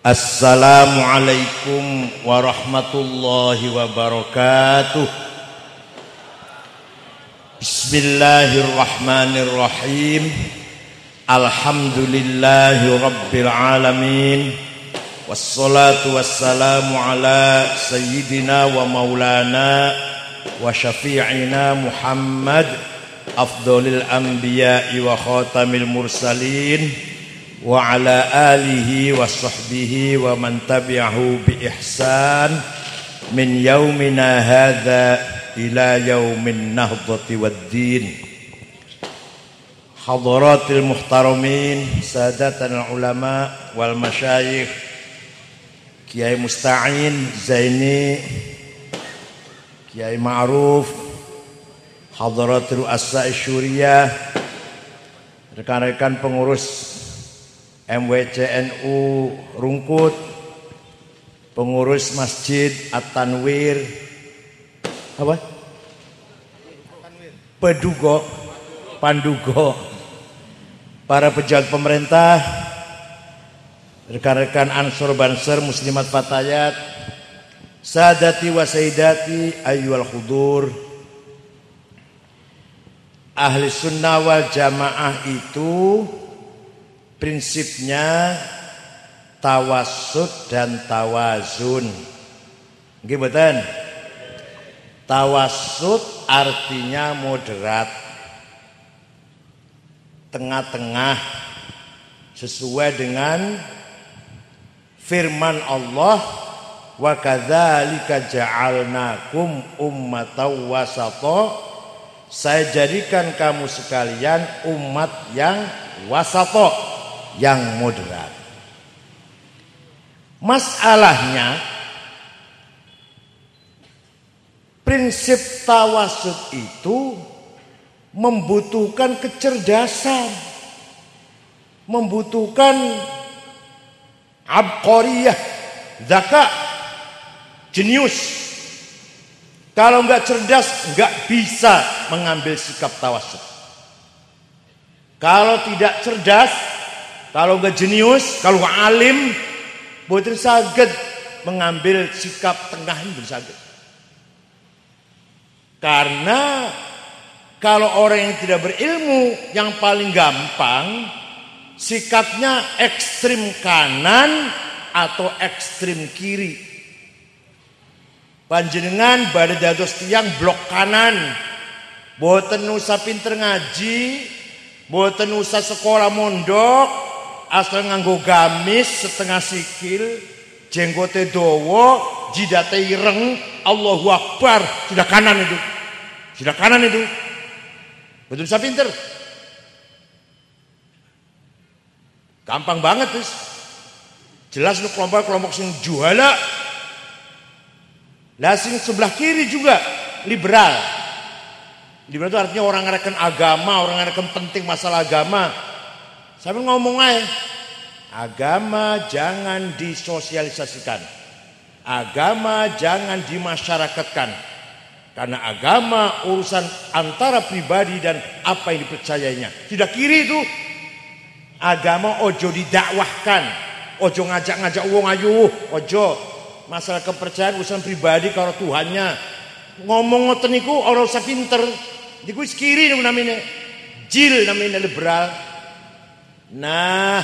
Assalamualaikum warahmatullahi wabarakatuh. Bismillahirrahmanirrahim. Alhamdulillahi rabbil alamin. Wassalatu wassalamu ala sayyidina wa maulana wa syafi'ina Muhammad afdhalil anbiya'i wa khatamil mursalin wa ala alihi wa sahbihi wa man tabi'ahu bi ihsan min yaumina hadza ila yaumin nahdhati waddin. Hadaratil muhtaramin, sadatanil ulama wal masyayikh, Kiai Musta'in Zaini, Kiai Ma'ruf, hadaratul assa'i syuriyah, rekan-rekan pengurus MWCNU Rungkut, pengurus Masjid At-Tanwir, apa? Pandugo, para pejabat pemerintah, rekan-rekan Ansor Banser Muslimat Fatayat, sadati wa sayyidati ayyuhal hudur. Ahli sunnah wal jamaah itu prinsipnya tawassut dan tawazun. Nggih mboten? Tawassut artinya moderat, tengah-tengah, sesuai dengan firman Allah, wa kadzalika ja'alnakum ummatan wasata. Saya jadikan kamu sekalian umat yang wasata, yang moderat. Masalahnya, prinsip tawassut itu membutuhkan kecerdasan, membutuhkan abqariyah, zaka, jenius. Kalau enggak cerdas, enggak bisa mengambil sikap tawassut. Kalau tidak cerdas, kalau enggak jenius, kalau enggak alim, boten saged mengambil sikap tengah ini, boten saged. Karena kalau orang yang tidak berilmu, yang paling gampang sikapnya ekstrim kanan atau ekstrim kiri. Panjenengan badhe dados tiyang blok kanan, boten usah pinter ngaji, boten usah sekolah mondok, asal nganggo gamis setengah sikil, jenggote dawa, jidate ireng, Allahu Akbar, sudah kanan itu. Sudah kanan itu. Boten usah pinter. Gampang banget, Mas. Jelas lu kelompok-kelompok sing juhala. Lah sing sebelah kiri juga liberal. Liberal itu artinya orang ngereken agama, orang ngereken penting masalah agama. Saya ngomong aja, agama jangan disosialisasikan, agama jangan dimasyarakatkan, karena agama urusan antara pribadi dan apa yang dipercayainya. Tidak kiri itu, agama ojo didakwahkan, ojo ngajak-ngajak wong ayu, ojo. Masalah kepercayaan urusan pribadi karo Tuhannya. Ngomong ngoten niku ora usah pinter. Niku wis kiri namanya. Jil namanya liberal. Nah,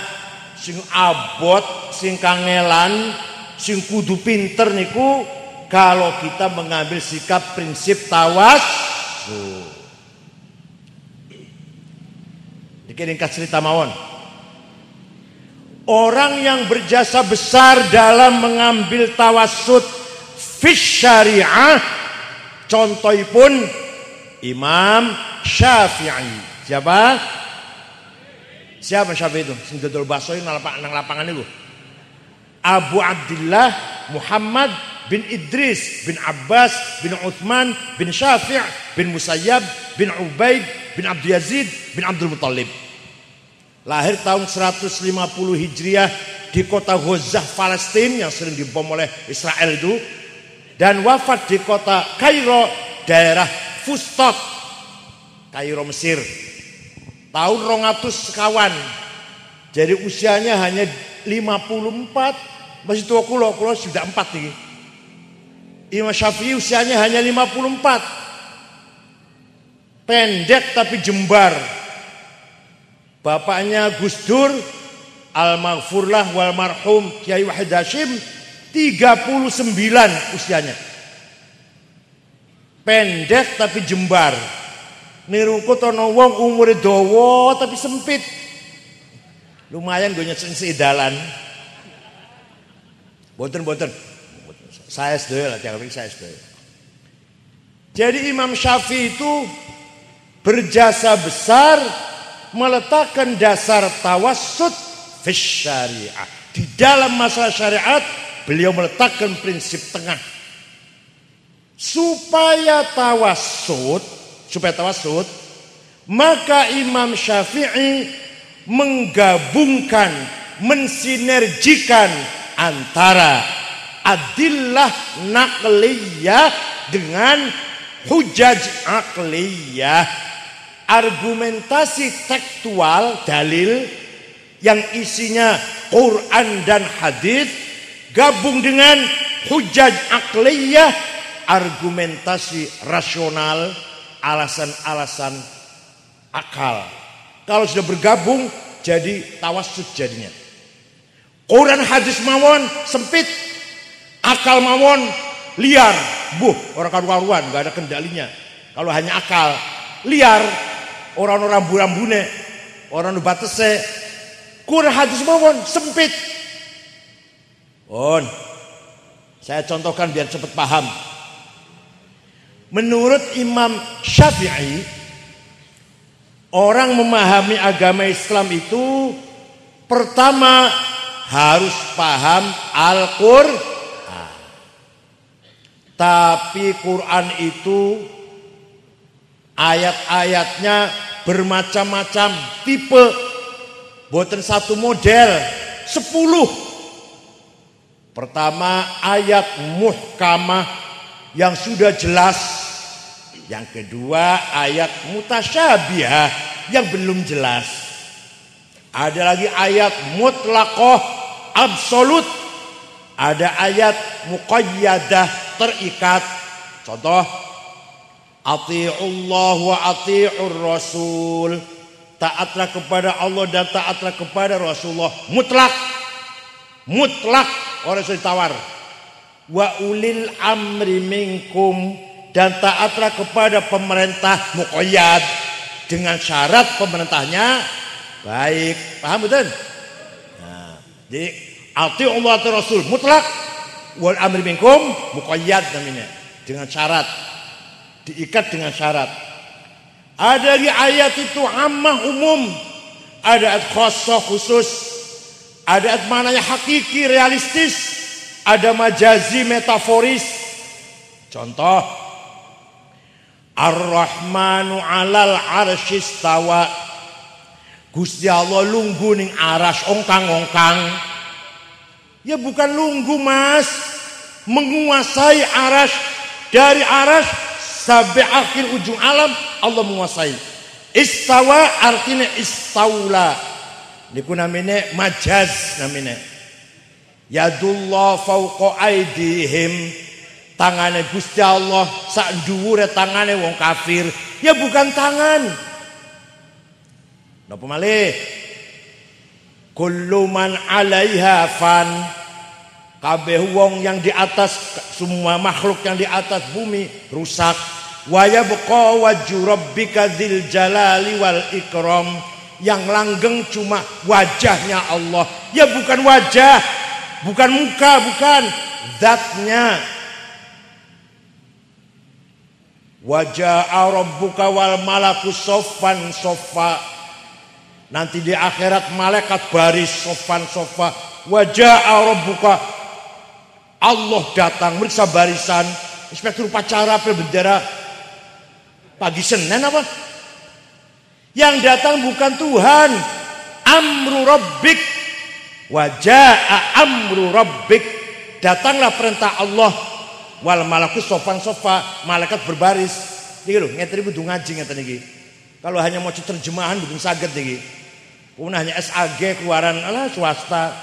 sing abot, sing kangelan, sing kudu pinter niku kalau kita mengambil sikap prinsip tawassut. Iki ringkas cerita mawon. Orang yang berjasa besar dalam mengambil tawassut fi syariah, contohipun Imam Syafi'i. Siapa? Siapa Syafi'i itu? Sing dodol bakso nang lapangan itu. Abu Abdullah Muhammad bin Idris bin Abbas bin Uthman bin Syafi' bin Musayyab bin Ubaid bin Abdul Yazid bin Abdul Muttalib. Lahir tahun 150 Hijriah di kota Gaza, Palestina yang sering dibom oleh Israel itu, dan wafat di kota Kairo, daerah Fustat, Kairo Mesir, tahun 200 sekawan. Jadi usianya hanya 54 Masih tua kulo sudah 4 nih. Imam Syafi'i usianya hanya 54. Pendek tapi jembar. Bapaknya Gus Dur, al-maghfurlah wal marhum Kiai Wahid Hasyim, 39 usianya. Pendek tapi jembar. Nirungkut ana wong umure dawa tapi sempit. Lumayan gue nyeseng sedalan. Boten. Saya sedaya lah, jangan saya sedaya. Jadi Imam Syafi'i itu berjasa besar meletakkan dasar tawassut fi syariah. Di dalam masalah syariat beliau meletakkan prinsip tengah. Supaya tawassut, maka Imam Syafi'i menggabungkan, mensinergikan antara adillah naqliyah dengan hujaj aqliyah, argumentasi tekstual dalil yang isinya Quran dan hadis gabung dengan hujaj aqliyah, argumentasi rasional, alasan-alasan akal. Kalau sudah bergabung jadi tawassut jadinya. Quran hadis mawon sempit, akal mawon liar, orang karu-karuan, nggak ada kendalinya. Kalau hanya akal liar, orang rambu-rambune, orang batese. Quran hadis mawon sempit. Saya contohkan biar cepat paham. Menurut Imam Syafi'i, orang memahami agama Islam itu pertama harus paham Al-Qur'an. Tapi Quran itu ayat-ayatnya bermacam-macam tipe, boten satu model, 10. Pertama ayat muhkamah yang sudah jelas. Yang kedua ayat mutasyabihah yang belum jelas. Ada lagi ayat mutlaqah absolut. Ada ayat muqayyadah terikat. Contoh, ati'ullah wa ati'ur rasul. Taatlah kepada Allah dan taatlah kepada Rasulullah. Mutlak. Orang sudah ditawar. Wa ulil amri minkum, dan taatlah kepada pemerintah, muqayyad, dengan syarat pemerintahnya baik. Paham betul? Nah, jadi ati'ullah wa rasul mutlak, wal amri minkum muqayyad namanya, dengan syarat. Diikat dengan syarat. Ada di ayat itu ammah umum, ada ayat khassah khusus, ada ayat mananya hakiki realistis, ada majazi metaforis. Contoh, Ar-Rahmanu 'alal 'arsy istawa. Gusti Allah lungguh ning aras ongkang-ongkang. Ya bukan lungguh, Mas. Menguasai aras, dari aras sampai akhir ujung alam Allah menguasai. Istawa artinya istaula. Niku namanya majaz namanya. Yadullah fauqa aidihim. Tangannya Gusti Allah sak dhuwure tangane wong kafir. Ya bukan tangan. Napa malih? Kullu man 'alaiha fan. Kabeh wong yang di atas, semua makhluk yang di atas bumi rusak. Wa yabqa wajhu rabbika dzil jalali wal ikram. Yang langgeng cuma wajahnya Allah. Ya bukan wajah, bukan muka, bukan zatnya. Waja'a rabbuka wal malaku soffan soffa. Nanti di akhirat malaikat baris soffan soffa. Waja'a rabbuka, Allah datang meriksa barisan. Inspektur upacara bendera pagi Senin apa? Yang datang bukan Tuhan. Amru rabbik. Waja'a amru rabbik. Datanglah perintah Allah. Wal malaku sofan sofa, malaikat berbaris. Niki lho, ngeten iki kudu ngaji ngeten iki. Kalau hanya mau terjemahan bukan saged niki. Pun hanya SAG keluaran swasta.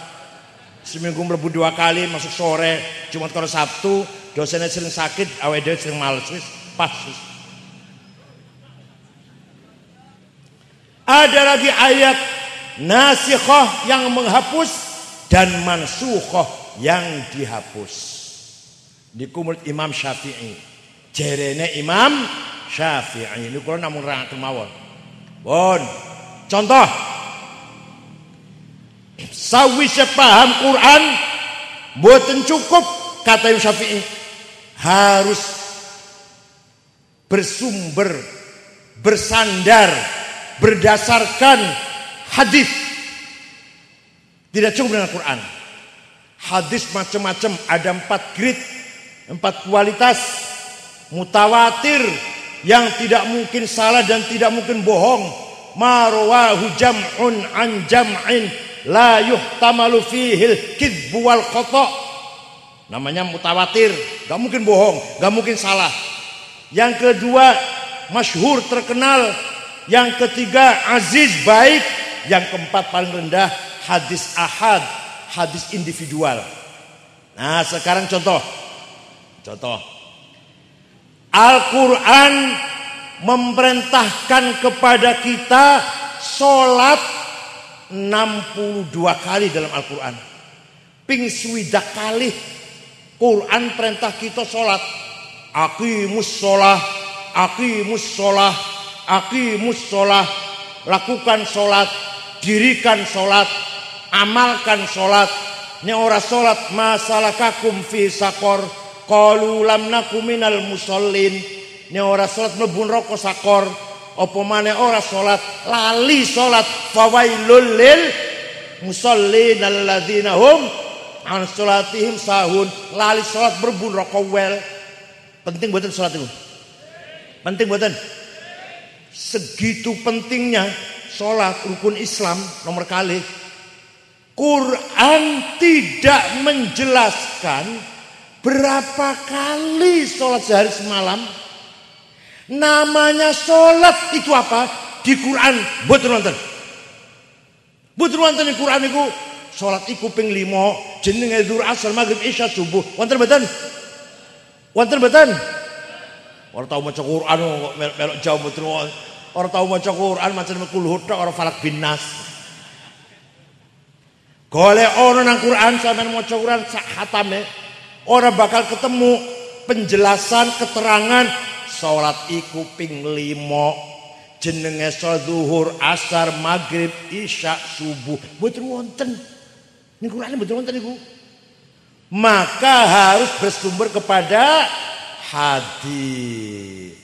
Seminggu mlebu 2 kali, masuk sore, Jumat karo Sabtu, dosennya sering sakit, awake dhewe sering males wis pas. Ada lagi ayat nasikhah yang menghapus dan mansukhah yang dihapus. Dikumul Imam Syafi'i. Jerene Imam Syafi'i. Ini kula namung nerangake mawon. Pun. Contoh. Sawise paham Quran mboten cukup kata Imam Syafi'i. Harus bersumber, bersandar, berdasarkan hadis. Tidak cukup dengan Quran. Hadis macam-macam, ada 4 grade, 4 kualitas. Mutawatir yang tidak mungkin salah dan tidak mungkin bohong. Marwahu jam'un an jam'in la yuhtamalu fihil kidbu wal khata'. Namanya mutawatir, gak mungkin bohong, gak mungkin salah. Yang kedua, masyhur, terkenal. Yang ketiga, aziz, baik. Yang keempat paling rendah, hadis ahad, hadis individual. Nah, sekarang contoh. Al-Quran memerintahkan kepada kita sholat 62 kali dalam Al-Quran. Ping swidak kali Quran perintah kita sholat. Aqimus sholah, aqimus sholah, aqimus sholah. Lakukan sholat, dirikan sholat, amalkan sholat. Ini ora sholat masalakakum fi sakor. Qalu lam nakum minal musallin. Ini ora sholat mlebu neraka sakor. Apa maneh ora sholat, lali sholat. Fawailul lil musallin alladzina hum an sholatihim sahun. Lali sholat mlebu neraka wel. Penting mboten sholat itu? Penting mboten? Segitu pentingnya sholat, rukun Islam nomor kali. Quran tidak menjelaskan berapa kali sholat sehari semalam. Namanya sholat itu apa? Di Quran mboten wonten. Mboten wonten di Quran iku sholat iku ping 5, jenenge zuhur, asar, maghrib, isya, subuh. Wonten mboten? Wonten mboten? Ora tau maca Quran kok melok jauh mboten. Ora tau maca Quran macam kulhu tok ora falak bin nas. Golek ana nang Quran sampean maca Quran sak khatame ora bakal ketemu penjelasan keterangan salat iku ping 5, jenenge salat zuhur, asar, maghrib, isya, subuh. Mboten wonten. Ning Quran mboten wonten niku. Maka harus bersumber kepada hadis.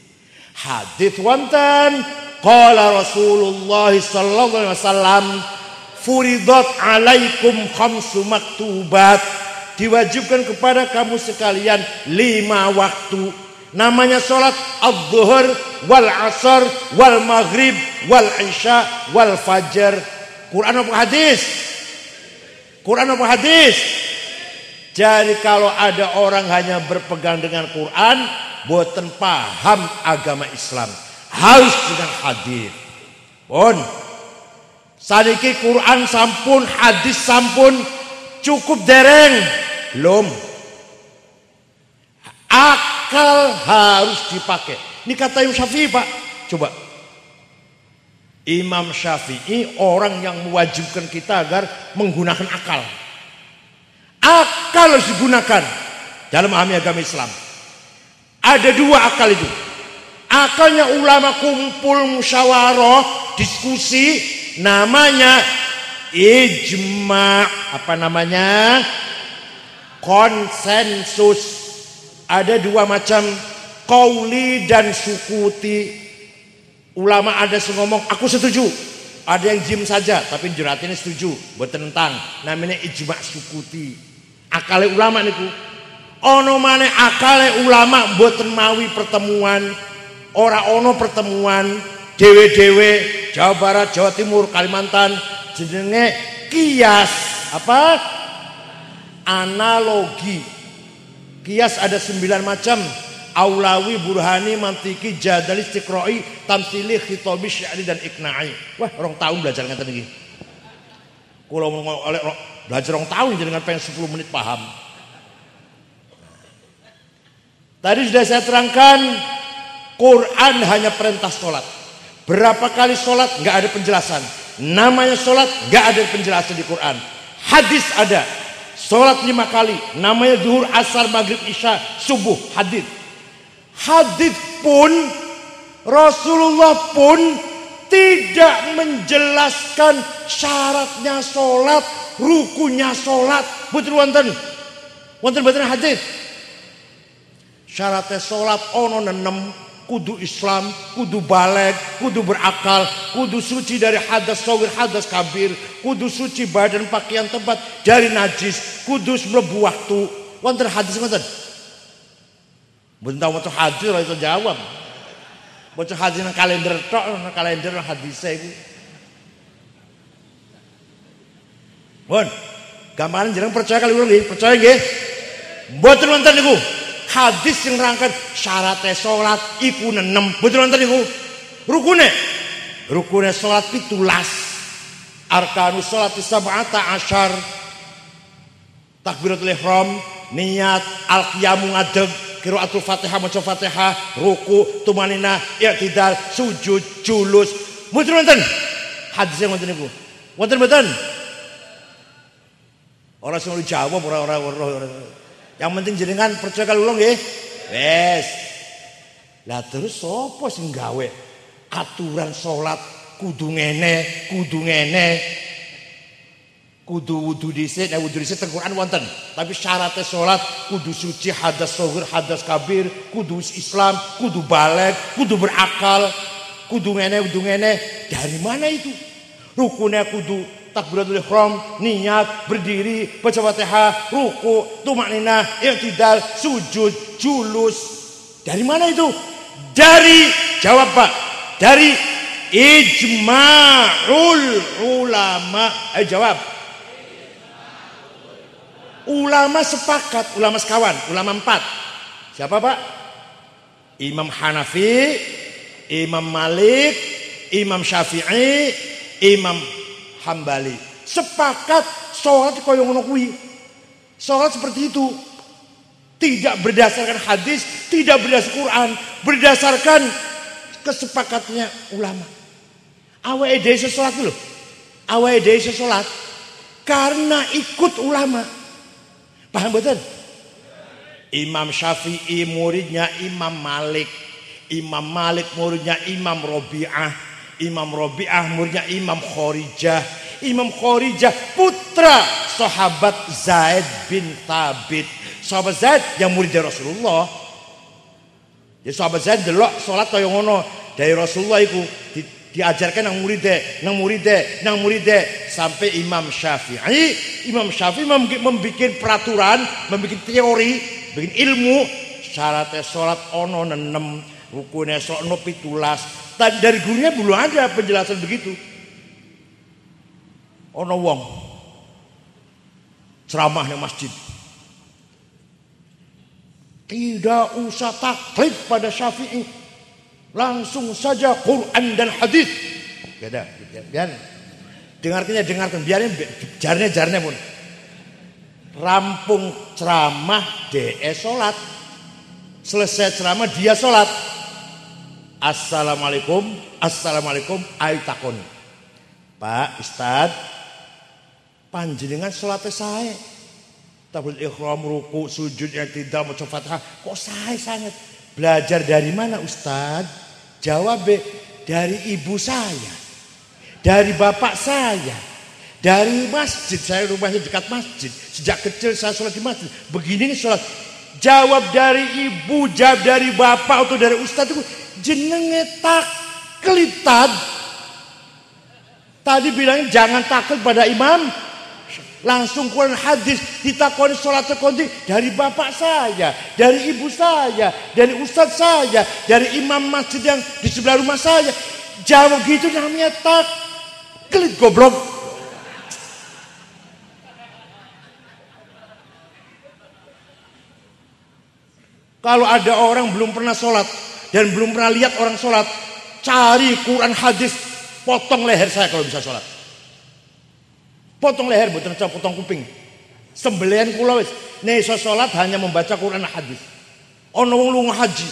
Hadis wonten qala Rasulullah sallallahu alaihi wasallam furidat alaikum khamsu maktubat. Diwajibkan kepada kamu sekalian 5 waktu. Namanya sholat az-zuhur wal asar wal maghrib wal isya wal fajar. Quran apa hadis? Quran apa hadis? Jadi kalau ada orang hanya berpegang dengan Quran, boten paham agama Islam. Harus dengan hadis. Pun saniki Quran sampun, hadis sampun, cukup dereng belum. Akal harus dipakai. Ini kata Imam Syafi'i, Pak. Coba. Imam Syafi'i orang yang mewajibkan kita agar menggunakan akal. Akal harus digunakan dalam memahami agama Islam. Ada 2 akal itu. Akalnya ulama kumpul musyawarah, diskusi, namanya ijma'. Apa namanya? Konsensus. Ada 2 macam, qauli dan sukuti. Ulama ada yang ngomong aku setuju, ada yang jim saja tapi juratinnya setuju, buat tentang. Namanya ijma' sukuti. Akale ulama niku. Ono maneh akale ulama mboten mawi pertemuan. Ora ono pertemuan dewe-dewe Jawa Barat, Jawa Timur, Kalimantan, jenenge kias. Apa? Analogi. Kias ada 9 macam. Aulawi, burhani, mantiki, jadali, istiqra'i, tamsili, khitabi, syi'ri dan iqna'i. Wah, orang tahun belajar ngeten iki. Kula oleh Belajar orang tahu dengan pengen 10 menit paham. Tadi sudah saya terangkan, Quran hanya perintah sholat. Berapa kali sholat nggak ada penjelasan. Namanya sholat nggak ada penjelasan di Quran. Hadis ada. Sholat 5 kali. Namanya zuhur, asar, maghrib, isya, subuh. Hadis. Hadis pun Rasulullah pun tidak menjelaskan syaratnya sholat, rukunya sholat. Betul wonten. Wonten betul hadis. Syaratnya sholat ono 6, kudu Islam, kudu baleg, kudu berakal, kudu suci dari hadas shogir, hadas kabir, kudu suci badan pakaian tempat dari najis, kudus mlebu waktu. Wonten hadis ngoten. Mboten maca hadis ora iso jawab. Maca hadis nang kalender tok, nang kalender hadise iku. Pun, gambaran jeneng percaya kali kula nggih, percaya nggih. Mboten wonten niku. Hadis yang rangkan syaratnya sholat iku 6. Betul wonten niku. Rukune sholat 17. Arkanus sholat 17. Takbiratul ihram, niat, al-qiyamu ngadeg, qiraatul Fatihah, maca Fatihah, ruku, tumanina, i'tidal, sujud, julus. Betul wonten. Hadis yang wonten niku. Wonten mboten? Ora sing jawab ora. Yang penting jenengan percaya kali kula nggih. Wes. Lah terus sapa sing gawe aturan salat kudu ngene, kudu wudu dhisik, nek wudu dhisik teng Quran wonten. Tapi syaratnya salat kudu suci, hadas shogir, hadas kabir, kudu Islam, kudu baleg, kudu berakal, kudu ngene. Dari mana itu? Rukunnya kudu takbiratul ihram, niat, berdiri, baca Fatihah, ruku, tumakninah, i'tidal, sujud, julus. Dari mana itu? Jawab Pak. Dari ijma'ul ulama. Jawab. Ulama sepakat, ulama sekawan, ulama 4. Siapa Pak? Imam Hanafi, Imam Malik, Imam Syafi'i, Imam Hambali. Sepakat sholat kaya ngono kuwi. Sholat seperti itu. Tidak berdasarkan hadis, tidak berdasarkan Quran, berdasarkan kesepakatnya ulama. Awake dhewe salat lho. Awake dhewe salat karena ikut ulama. Paham betul? Imam Syafi'i muridnya Imam Malik. Imam Malik muridnya Imam Rabi'ah. Imam Rabi'ah muridnya Imam Khorijah. Imam Khorijah putra sahabat Zaid bin Thabit. Sahabat Zaid yang murid dari Rasulullah. Ya sahabat Zaid delok salat kaya ngono dari Rasulullah iku diajarkan nang muride sampai Imam Syafi'i membuat peraturan, membuat teori, bikin ilmu. Syaratnya salat ono 6, rukunnya salat ono 17. Dari gurunya belum ada penjelasan begitu. Ono wong ceramah di masjid. Tidak usah taklid pada Syafi'i. Langsung saja Quran dan hadis. Beda. Biar dengarkan. Biarin jarnya pun. Rampung ceramah sholat. Selesai ceramah dia sholat. Assalamualaikum, ayo takoni. Pak Ustad, panjenengan sholatnya sae. Takbiratul ihram, ruku, sujud, i'tidal, maca Fatihah. Kok sae sangat? Belajar dari mana Ustad? Jawab, dari ibu saya, dari bapak saya, dari masjid. Saya rumahnya dekat masjid. Sejak kecil saya sholat di masjid. Begini nih sholat. Jawab dari ibu, jawab dari bapak atau dari ustad itu jenenge taklid. Tadi bilangnya jangan taklid pada imam. Langsung Quran hadis ditakoni sholat terkonti dari bapak saya, dari ibu saya, dari ustadz saya, dari imam masjid yang di sebelah rumah saya. Jawab gitu namanya taklid, goblok. Kalau ada orang belum pernah sholat dan belum pernah lihat orang sholat, cari Quran hadis, potong leher saya kalau bisa sholat. Potong leher mboten potong kuping. Sembelihan kula wis. Nek iso salat hanya membaca Quran hadis. Ana wong lunga haji.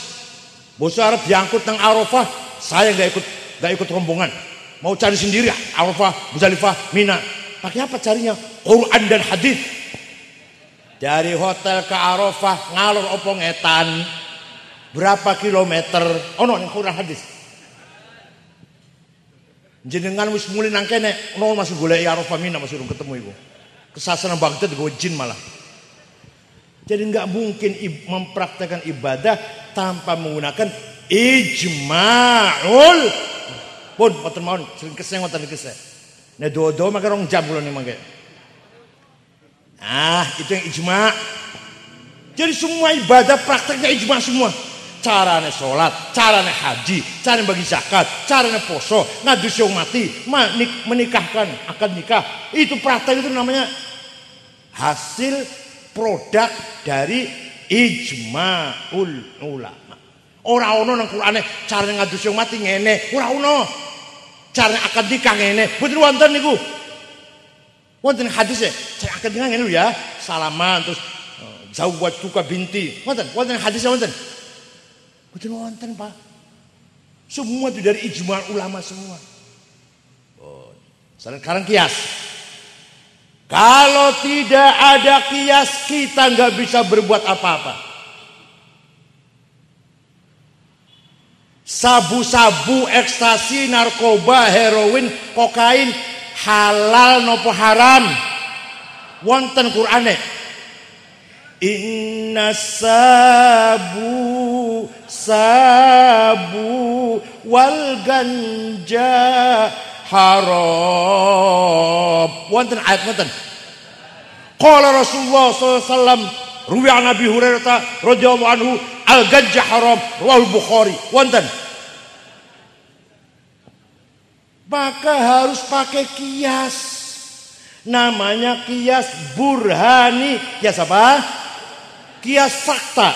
Bos arep diangkut nang Arafah, saya enggak ikut rombongan. Mau cari sendiri Arafah, Muzdalifah, Mina. Pakai apa carinya? Quran dan hadis. Dari hotel ke Arafah ngalor opong etan. Berapa kilometer? Ono ning Quran hadis. Jenengan wis mulai nang kene, ono masih golek Arafah Mina masih belum ketemu iku. Kesasana Baghdad go jin malah. Jadi enggak mungkin mempraktekkan ibadah tanpa menggunakan ijma'ul. Pun mboten mawon sering keseng ngoten keseng. Nek do-do maka rong jam kula ning mangke. Itu yang ijma'. Jadi semua ibadah prakteknya ijma' semua. Carane sholat, carane haji, carane bagi zakat, carane poso, ngadus yang mati, menikahkan, akad nikah. Itu praktek itu namanya hasil produk dari ijma'ul ulama. Ora ono nang Qur'ane carane ngadus yang mati ngene, ora ono. Carane akad nikah ngene, mboten wonten niku. Wonten hadis cara akad nikah ngene lho ya, salaman terus zawwatuka binti. Wonten hadis wonten. Betul wonten Pak. Semua itu dari ijma' ulama semua. Sekarang kias. Kalau tidak ada kias kita nggak bisa berbuat apa-apa. Sabu-sabu, ekstasi, narkoba, heroin, kokain halal nopo haram? Wonten Qur'ane. Inna sabu wal ganja haram. Wonten ayat wonten. Qala Rasulullah sallallahu alaihi wasallam ruwi an Abi Hurairah radhiyallahu anhu al ganja haram rawahu Bukhari. Wonten. Maka harus pakai kias. Namanya kias burhani. Kias apa? Kias fakta.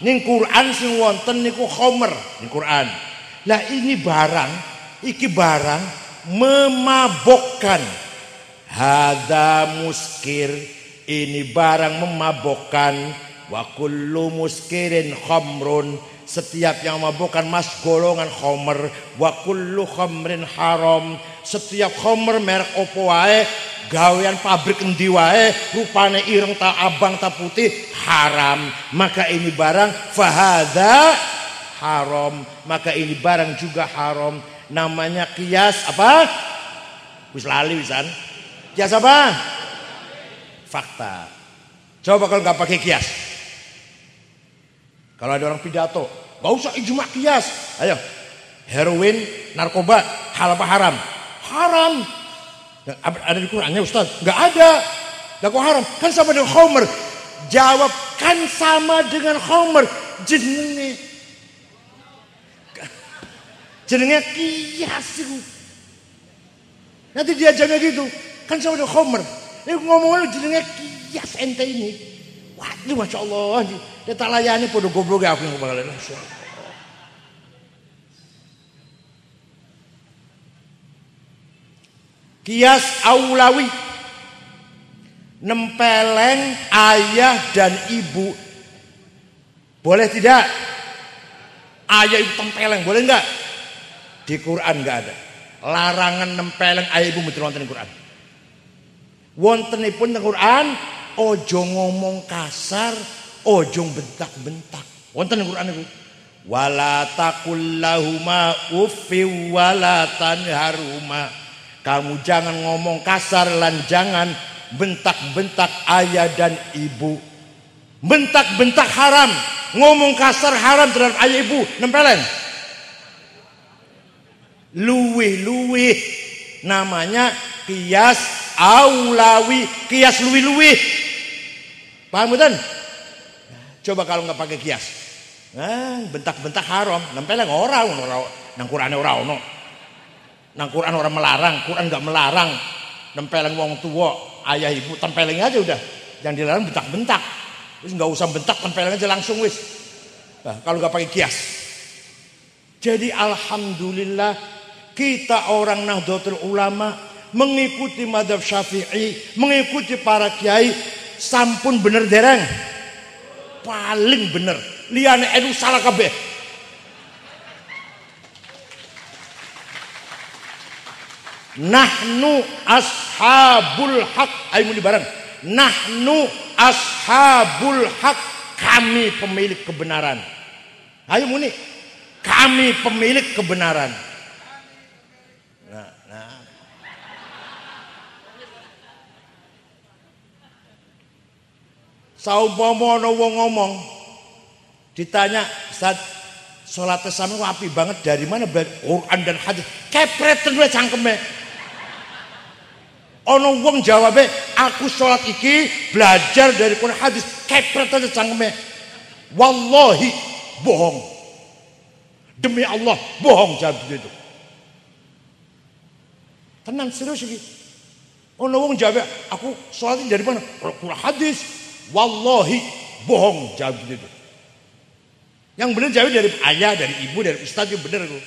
Ning Quran sing wonten niku khomer ning Quran. Lah ini barang, iki barang memabokkan. Hadza muskir, ini barang memabokkan. Wa kullu muskirin khamrun, setiap yang memabokkan mas golongan khomer. Wa kullu khamrin haram, setiap khomer merek opo wae, gawean pabrik endi wae, rupane ireng ta abang ta putih haram. Maka ini barang fahadha haram, maka ini barang juga haram. Namanya kias apa? Wis lali wisan. Kias apa? Fakta. Coba kalau nggak pakai kias. Kalau ada orang pidato, nggak usah ijma' kias. Ayo, heroin, narkoba, halal apa haram? Haram. Ada di Qurannya Ustaz? Nggak ada. Lah kok haram? Kan sama dengan khomer. Jawab, kan sama dengan khomer. Jenenge kias itu. Nanti dia jaga gitu. Kan sama dengan khomer. Ini ngomongnya jenenge kias ente ini. Waduh Masya Allah. Dia tak layani podo goblok aku yang bakal langsung. Kias aulawi, nempeleng ayah dan ibu boleh tidak? Ayah ibu tempeleng boleh enggak? Di Quran enggak ada larangan nempeleng ayah ibu, betul wonten di Quran. Wontenipun di Quran ojo ngomong kasar, ojo bentak-bentak. Wonten di Quran itu. Wala taqul lahuma uffi wala tanharuma. Kamu jangan ngomong kasar dan jangan bentak-bentak ayah dan ibu. Bentak-bentak haram, ngomong kasar haram terhadap ayah ibu, nempeleng. Luwih-luwih, namanya kias aulawi, kias luwih-luwih. Paham betul? Coba kalau nggak pakai kias, bentak-bentak haram, nempeleng orang nang Qur'ane ora ono. Nang Quran orang melarang, Quran nggak melarang nempeleng wong tua, ayah ibu, tempeleng aja udah. Yang dilarang bentak-bentak. Terus nggak usah bentak, tempeleng aja langsung wis. Nah, kalau nggak pakai kias. Jadi alhamdulillah kita orang Nahdlatul Ulama mengikuti mazhab Syafi'i, mengikuti para kiai, sampun bener dereng? Paling bener. Liyane NU salah kabeh. Nahnu ashabul haq. Ayo muni bareng. Nahnu ashabul haq. Kami pemilik kebenaran. Ayo muni. Kami pemilik kebenaran. Nah. Saumpama ana wong ngomong, ditanya, "Ustaz, salat sampeyan apik banget dari mana? Quran dan hadis." Kepreten wae cangkeme. Ana wong jawabe, "Aku salat iki belajar dari Quran hadis." Kepreten cangkeme. Wallahi bohong. Demi Allah bohong jawab gitu. Tenang serius iki. Ana wong jawab, "Aku salat dari mana? Quran hadis." Wallahi bohong jawab gitu. Yang benar jawab dari ayah, dari ibu, dari ustaz yang benar itu.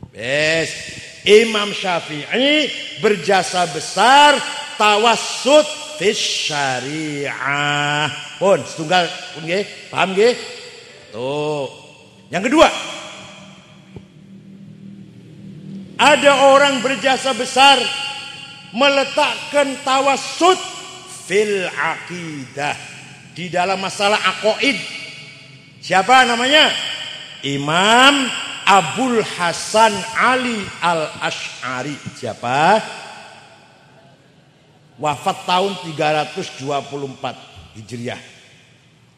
Yes. Imam Syafi'i berjasa besar tawassut fis syariah. Pun setunggal pun nggih, paham nggih? Tuh. Yang kedua, ada orang berjasa besar meletakkan tawassut fil aqidah, di dalam masalah aqaid. Siapa namanya? Imam Abul Hasan Ali Al-Asy'ari. Siapa? Wafat tahun 324 Hijriah.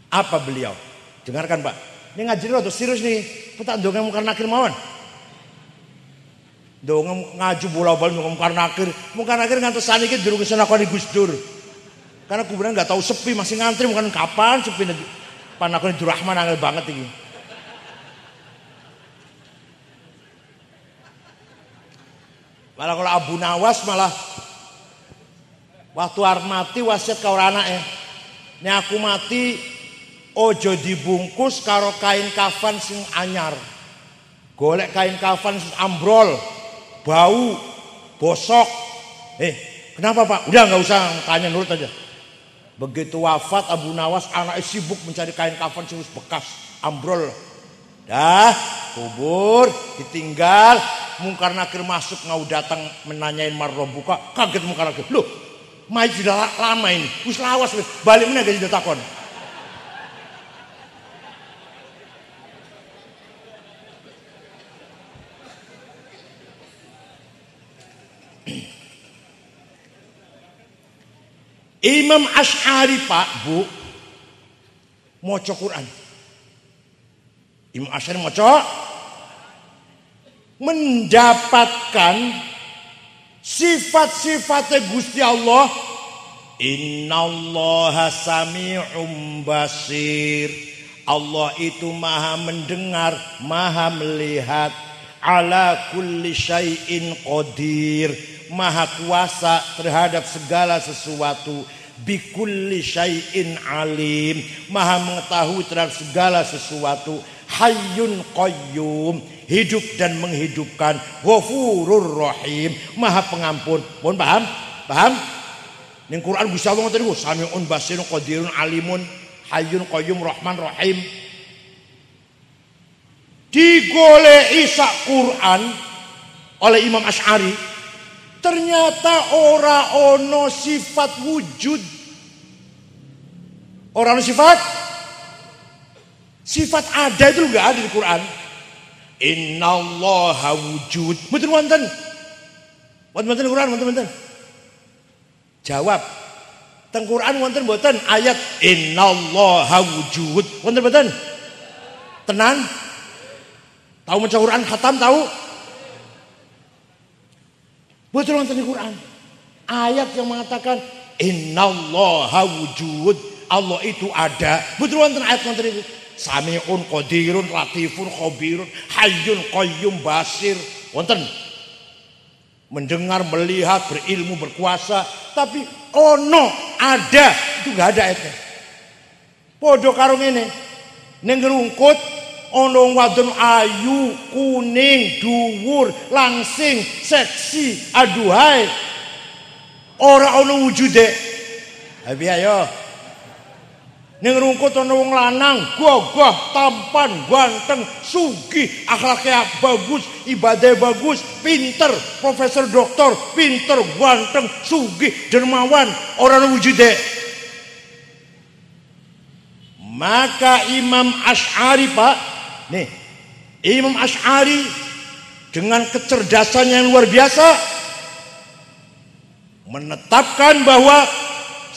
Apa beliau? Dengarkan Pak. Ini ngaji rada serius nih. Petak ndonga mungkar nakir mawon. Ndonga ngaji bola-bali mungkar nakir. Mungkar nakir ngantos saniki durung senakoni Gus Dur. Karena kuburan nggak tahu sepi, masih ngantri, bukan kapan sepi. Panakon Durrahman angel banget ini. Malah kalau Abu Nawas malah waktu arep mati wasiat karo anake. Nek aku mati ojo dibungkus karo kain kafan sing anyar. Golek kain kafan sing ambrol, bau, bosok. Kenapa Pak? Udah nggak usah tanya, nurut aja. Begitu wafat Abu Nawas, anaknya sibuk mencari kain kafan sing bekas, ambrol. Dah, kubur, ditinggal, mungkar nakir masuk ngau datang menanyain marrobuka, kaget mungkar nakir. Loh, mai sudah lama ini, wis lawas balik meneh gak takon. Imam Asy'ari Pak, Bu, maca Quran. Imam Asy'ari maca, mendapatkan sifat-sifatnya Gusti Allah. Innallaha sami'um basir. Allah itu maha mendengar, maha melihat. Ala kulli syai'in qadir. Maha kuasa terhadap segala sesuatu. Bikulli syai'in alim. Maha mengetahui terhadap segala sesuatu. Hayyun qayyum, hidup dan menghidupkan. Ghafurur rahim, maha pengampun. Mohon paham? Paham? Ning Quran Gusti Allah ngoten niku, Sami'un basirun qadirun alimun, hayyun qayyum rahman rahim. Digoleki sak Quran oleh Imam Asy'ari, ternyata ora ono sifat wujud. Ora ono sifat ada itu enggak ada di Quran. Innallaha wujud. Mboten wonten. Wonten Quran wonten. Jawab. Teng Quran wonten mboten ayat innallaha wujud. Wonten mboten? Tenan? Tahu maca Quran khatam tahu? Mboten wonten di Quran. Ayat yang mengatakan innallaha wujud. Allah itu ada. Mboten wonten ayat wonten itu. Sami'un qadirun latifun khabirun hayyun qayyum basir. Wonten. Mendengar, melihat, berilmu, berkuasa, tapi ono ada itu enggak ada ayatnya. Podo karo ngene. Ning ngrungkut Ono wadon ayu, kuning, dhuwur, langsing, seksi, aduhai. Ora ono wujude. Abi ayo. Ning rungkut ana wong lanang, gagah, tampan, ganteng, sugih, akhlaknya bagus, ibadah bagus, pinter, profesor doktor, pinter, ganteng, sugih, dermawan, orang wujude. Maka Imam Asy'ari, Pak, nih, Imam Asy'ari dengan kecerdasannya yang luar biasa menetapkan bahwa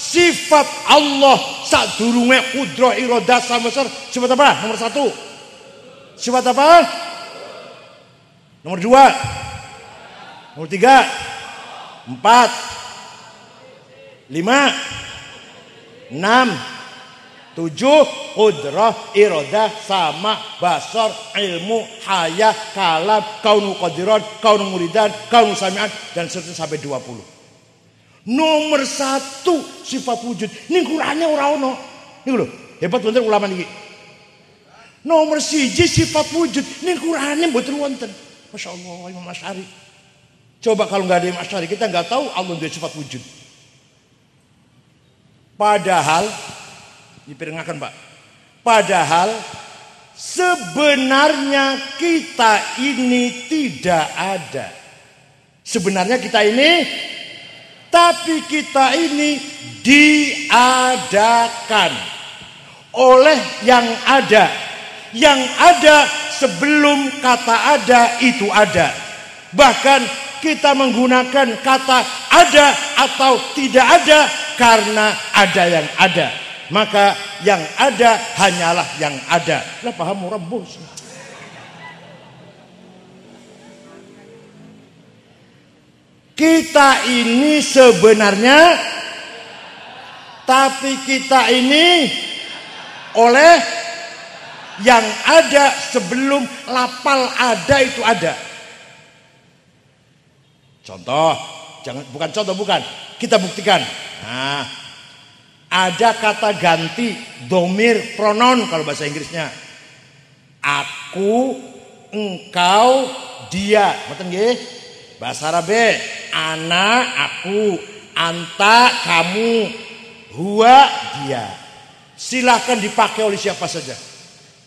sifat Allah sadurunge qudrah iradah samesar sifat apa? Nomor 1. Sifat apa? Nomor 2. Nomor 3. 4. 5. 6. 7. Qudrah iradah sama basar ilmu haya kalam kaunu qadiran kaunu muridan kaunu sami'an dan seterusnya sampai 20. Nomor 1 sifat wujud. Ning Qur'ane ora ono. Niku lho, hebat bener ulama niki. Nomor 1 sifat wujud ning Qur'ane mboten wonten. Masyaallah Imam Asy'ari. Coba kalau nggak ada Imam Asy'ari kita nggak tahu Allah duwe sifat wujud. Padahal dipirengaken, Pak. Padahal sebenarnya kita ini tidak ada. Sebenarnya kita ini, tapi kita ini diadakan oleh yang ada. Yang ada sebelum kata ada itu ada. Bahkan kita menggunakan kata ada atau tidak ada karena ada yang ada. Maka yang ada hanyalah yang ada. Lah paham orang bos. Kita ini sebenarnya, tapi kita ini oleh yang ada sebelum lapal ada itu ada. Contoh, bukan contoh, bukan. Kita buktikan. Nah, ada kata ganti domir pronoun kalau bahasa Inggrisnya. Aku, engkau, dia. Betul nggih? Bahasa Arab, ana, aku, anta, kamu, huwa, dia. Silahkan dipakai oleh siapa saja.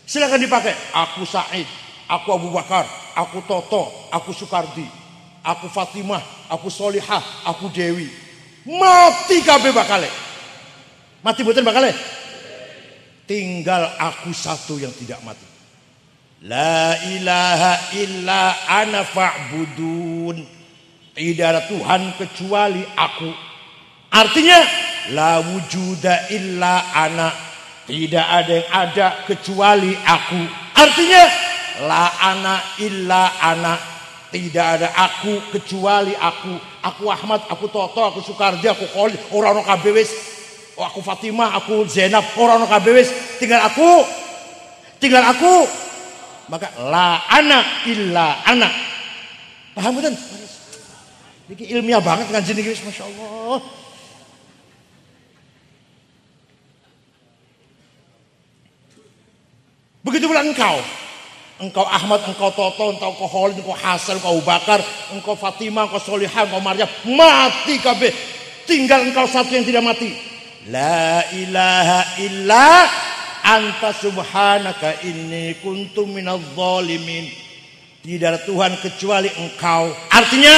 Silahkan dipakai. Aku Said, aku Abu Bakar, aku Toto, aku Sukardi, aku Fatimah, aku Solihah, aku Dewi. Mati kabeh bakale. Mati boten bakale. Tinggal aku satu yang tidak mati. La ilaha illa ana fa'budun. Tidak ada Tuhan kecuali aku. Artinya la wujuda illa ana. Tidak ada yang ada kecuali aku. Artinya la ana illa ana. Tidak ada aku kecuali aku. Aku Ahmad, aku Toto, aku Sukardi, aku Khalid, orang-orang kabeh wis. Aku Fatimah, aku Zainab, orang-orang kabeh wis. Tinggal aku. Tinggal aku. Maka la ana illa ana. Paham betul? Ini ilmiah banget ngaji niki, Masya Allah. Begitu pula engkau. Engkau Ahmad, engkau Toto, engkau Khalid, engkau Hasan, engkau Abu Bakar, engkau Fatimah, engkau Solihah, engkau Maryam. Mati kabeh. Tinggal engkau satu yang tidak mati. La ilaha illa anta subhanaka inni kuntu minadh dhalimin. Tidak ada Tuhan kecuali engkau. Artinya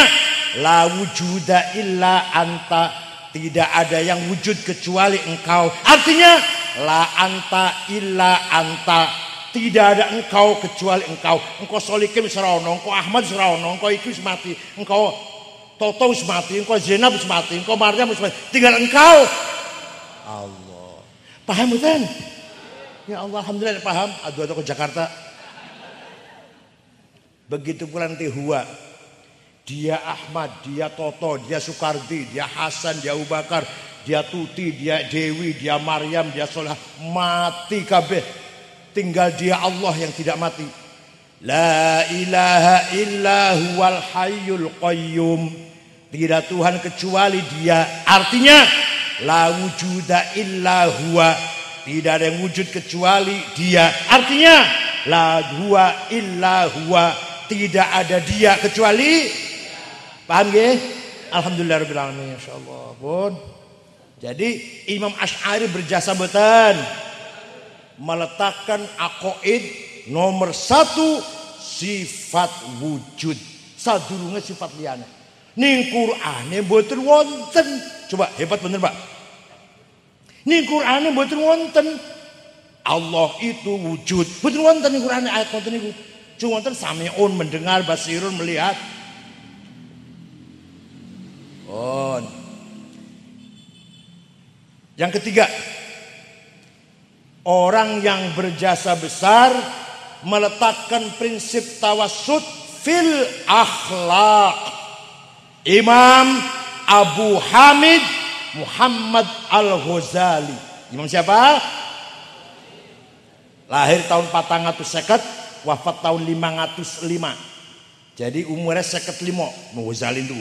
la wujuda illa anta. Tidak ada yang wujud kecuali engkau. Artinya la anta illa anta. Tidak ada engkau kecuali engkau. Engkau Solikin serono, engkau Ahmad serono, engkau Iki mati, engkau Toto mati, engkau Zainab mati, engkau Maryam mati. Tinggal engkau. Allah. Paham betul? Ya Allah, alhamdulillah paham. Adu-adu ke Jakarta. Begitu pula nanti huwa. Dia Ahmad, dia Toto, dia Sukardi, dia Hasan, dia Abu Bakar, dia Tuti, dia Dewi, dia Maryam, dia Solah. Mati kabeh. Tinggal dia Allah yang tidak mati. La ilaha illa huwal hayyul qayyum. Tidak Tuhan kecuali dia. Artinya la wujuda illa huwa. Tidak ada yang wujud kecuali dia. Artinya la huwa illa huwa, tidak ada dia kecuali. Paham nggih? Alhamdulillahirabbil alamin, insyaallah pun. Jadi Imam Asy'ari berjasa betul meletakkan aqaid nomor 1 sifat wujud, sadurunge sifat liyane. Ning Qur'ane mboten wonten. Coba hebat bener, Pak. Ning Qur'ane mboten wonten Allah itu wujud. Mboten wonten ning Qur'ane ayat wonten niku. Cuma wonten sami'un mendengar, basirun melihat. Oh. Yang ketiga, orang yang berjasa besar meletakkan prinsip tawassut fil akhlaq. Imam Abu Hamid Muhammad Al-Ghazali. Imam siapa? Lahir tahun 450, wafat tahun 505. Jadi umurnya 55. Ghazali itu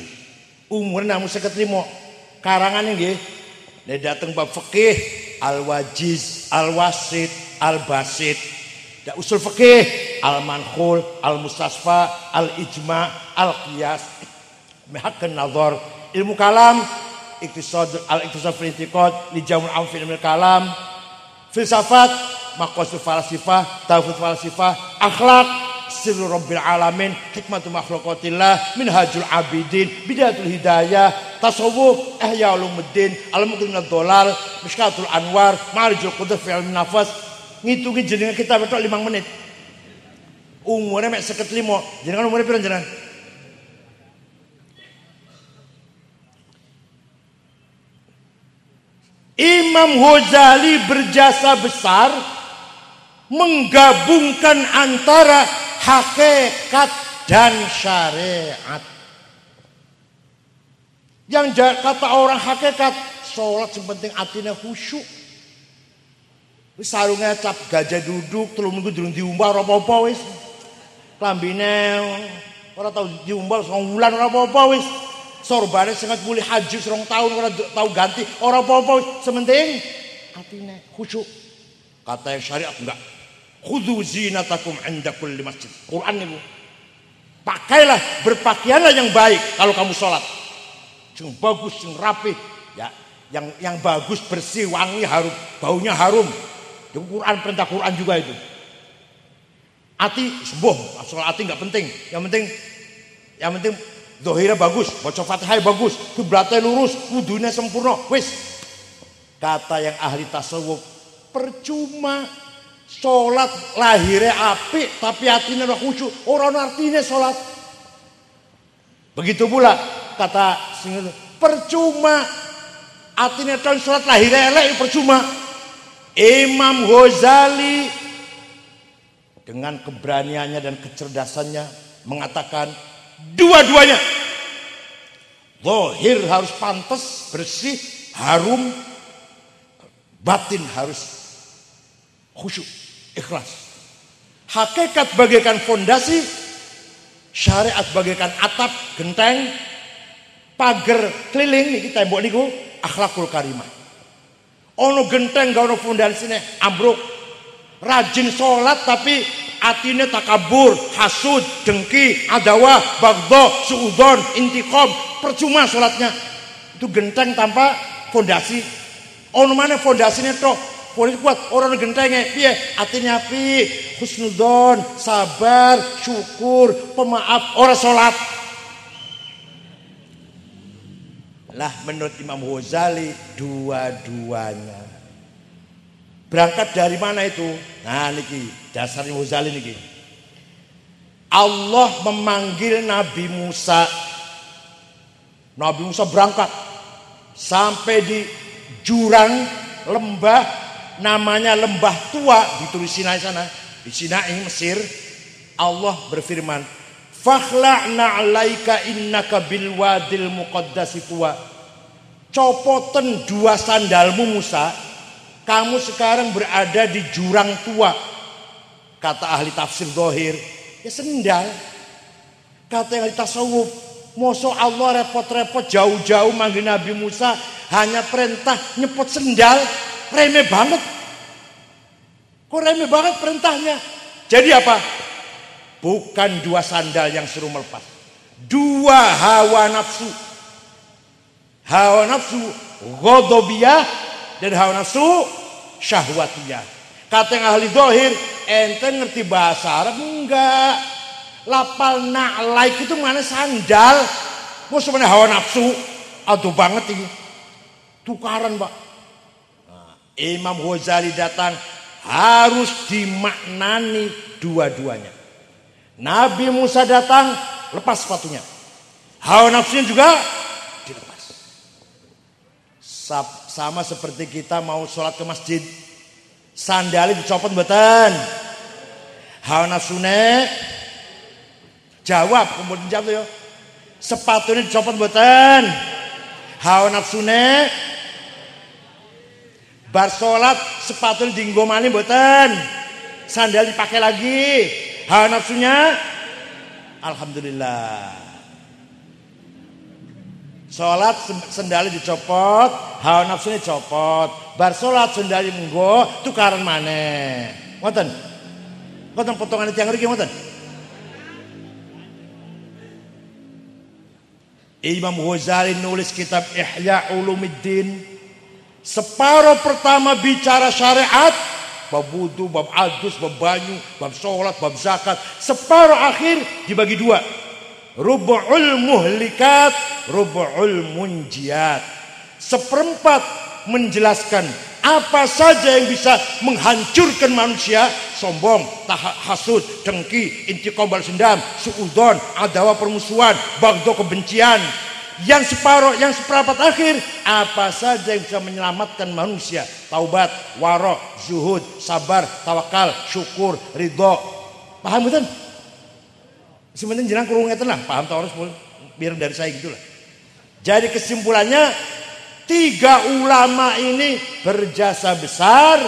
umurnya namun 55. Karangannya nggih, nek dateng bab fikih, Al-Wajiz, Al-Wasit, Al-Basit. Da usul fikih, Al-Mankhul, Al-Mustasfa, Al-Ijma, Al-Qiyas, Mihakkan Nazar, ilmu kalam, Al-Iqtisad fil I'tiqad, li Jam'ul Am fil Ilmil Kalam, filsafat, Maqasid Falasifah, Tauhid Falasifah, akhlak, Sirru Rabbil Alamin, Hikmatu Makhluqatillah, Minhajul Abidin, Bidayatul Hidayah, Tasawuf, Ihya Ulumuddin, Al-Muqni minad Dhalal, Mishkatul Anwar, Ma'arijul Qudus fi Ilmin Nafas. Ngitungi jenengan kita betok 5 menit. Umurnya mek 55. Jenengan umurnya pira jenengan? Imam Ghazali berjasa besar menggabungkan antara hakikat dan syariat. Yang kata orang hakikat, sholat sepenting atine khusyuk. Wis sarunge cap gajah duduk 3 minggu durung diumbal ora apa-apa wis. Klambine ora tau diumbal 2 wulan ora apa-apa wis. Sorbane sangat mulai haji 2 tahun ora tau ganti, ora apa-apa, sementing atine khusyuk. Kata yang syariat enggak. Khudzu zinatakum 'inda kulli masjid. Quran niku. Pakailah, berpakaianlah yang baik kalau kamu sholat. Sing bagus, sing rapi, ya. Yang bagus, bersih, wangi, harum, baunya harum. Itu Quran, perintah Quran juga itu. Ati sembuh, soal ati enggak penting. Yang penting zahirnya bagus, baca Fatihah bagus, kiblatnya lurus, wudunya sempurna. Wis. Kata yang ahli tasawuf, percuma sholat lahirnya apik tapi hatinya ora khusyuk, ora ono artine sholat. Begitu pula kata sing percuma hatinya tahun sholat lahirnya elek, percuma. Imam Ghazali dengan keberaniannya dan kecerdasannya mengatakan dua-duanya. Zahir harus pantas, bersih, harum, batin harus khusyuk, ikhlas. Hakikat bagaikan fondasi, syariat bagaikan atap, genteng, pagar keliling iki tembok niku akhlakul karimah. Ono genteng gak ono fondasine ambruk. Rajin sholat tapi atine takabur, hasud, dengki, adawah, bagdha, suudzon, intiqam, percuma sholatnya. Itu genteng tanpa fondasi. Ono mana fondasine tok, fondasi kuat, orang gentenge piye? Atine apik, husnudzon, sabar, syukur, pemaaf, ora sholat. Lah menurut Imam Ghazali dua-duanya. Berangkat dari mana itu? Nah niki dasarnya Ghazali niki. Allah memanggil Nabi Musa. Nabi Musa berangkat sampai di jurang lembah namanya Lembah Tua di Sinai sana, di Sinai Mesir. Allah berfirman, "Fakhla'na 'alaika innaka bil wadil muqaddasi tuwa." Copoten 2 sandalmu Musa, kamu sekarang berada di jurang tua. Kata ahli tafsir zahir, ya sendal. Kata yang ahli tasawuf, mosok Allah repot-repot jauh-jauh manggil Nabi Musa hanya perintah nyepot sendal, remeh banget. Kok remeh banget perintahnya? Jadi apa? Bukan dua sandal yang suruh melepas. Dua hawa nafsu. Hawa nafsu ghadabiyah dan hawa nafsu syahwatiyah. Kata yang ahli zahir, ente ngerti bahasa Arab? Enggak. Lapal na'laik itu mana sandal? Mau sebenarnya hawa nafsu? Aduh banget ini. Tukaran, Pak. Nah, Imam Ghazali datang, harus dimaknani dua-duanya. Nabi Musa datang, lepas sepatunya. Hawa nafsunya juga dilepas. Sama seperti kita mau sholat ke masjid, sandalnya dicopot mboten. Hawa nafsune jawab, kemudian jawab yo. Sepatunya dicopot mboten. Hawa nafsune bar sholat sepatunya dienggo malih mboten. Sandal dipakai lagi. Hawa nafsunya alhamdulillah. Sholat sendalnya dicopot, hawa nafsunya copot. Bar sholat sendalnya menggo, tukaran maneh. Ngoten. Ngoten potongan tiang mriki ngoten. Imam Ghazali nulis kitab Ihya Ulumuddin. Separuh pertama bicara syariat, bab wudu, bab adus, bab banyu, bab sholat, bab zakat. Separuh akhir dibagi dua. Rubu'ul muhlikat, rubu'ul munjiat. Seperempat menjelaskan apa saja yang bisa menghancurkan manusia. Sombong, hasud, dengki, intiqam balas dendam, suudzon, adawa permusuhan, bagdo kebencian. Yang separuh, yang seperempat akhir, apa saja yang bisa menyelamatkan manusia. Taubat, waro, zuhud, sabar, tawakal, syukur, ridho. Paham betul? Sebenarnya jenang kurung ngeten lah, paham tau harus biar dari saya gitulah. Jadi kesimpulannya, tiga ulama ini berjasa besar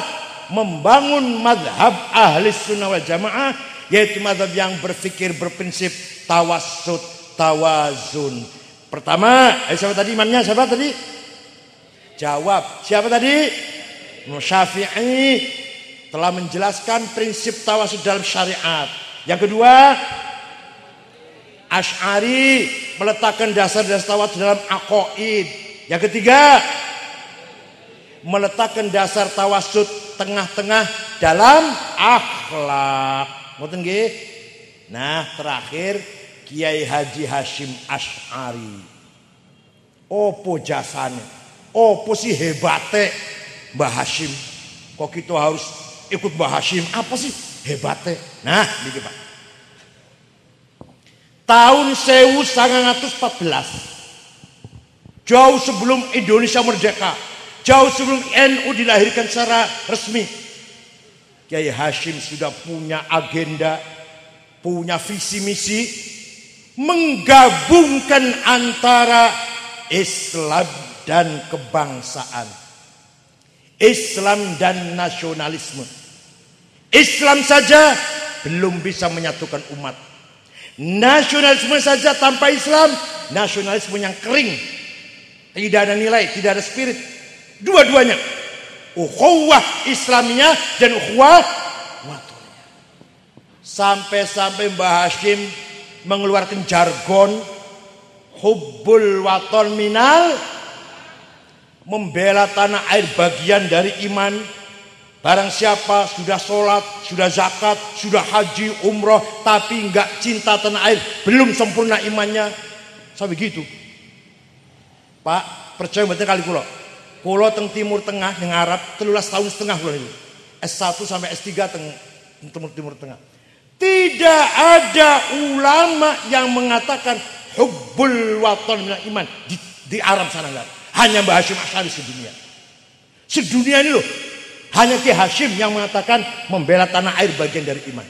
membangun madhab ahli sunnah wal jamaah, yaitu madhab yang berpikir berprinsip tawassut, tawazun. Pertama, siapa tadi imamnya? Siapa tadi? Jawab. Siapa tadi? Syafi'i telah menjelaskan prinsip tawassut dalam syariat. Yang kedua, Asy'ari meletakkan dasar-dasar tawassut dalam aqaid. Yang ketiga, meletakkan dasar tawassut tengah-tengah dalam akhlak. Ngoten nggih? Nah, terakhir Kiai Haji Hashim Asy'ari. Opo jasane? Opo sih hebate Mbah Hashim? Kok kita harus ikut Mbah Hashim? Apa sih hebate? Nah, niki Pak. Tahun 1914, jauh sebelum Indonesia merdeka, jauh sebelum NU dilahirkan secara resmi, Kiai Hashim sudah punya agenda, punya visi misi, menggabungkan antara Islam dan kebangsaan, Islam dan nasionalisme. Islam saja belum bisa menyatukan umat. Nasionalisme saja tanpa Islam, nasionalisme yang kering, tidak ada nilai, tidak ada spirit. Dua-duanya, ukhuwah Islamiyah dan ukhuwah watoniyah. Sampai-sampai Mbah Hashim mengeluarkan jargon hubbul waton minal, membela tanah air bagian dari iman. Barang siapa sudah sholat, sudah zakat, sudah haji, umroh, tapi enggak cinta tanah air, belum sempurna imannya. Sampai gitu. Pak, percaya betul kali kulo. Kulo teng Timur Tengah, yang Arab, 13 tahun setengah kulo itu. S1 sampai S3 teng Timur Tengah. Tidak ada ulama yang mengatakan hubbul waton minal iman di Arab sana enggak. Hanya Mbah Hashim Asy'ari sedunia. Sedunia ini loh. Hanya Ki Hashim yang mengatakan membela tanah air bagian dari iman.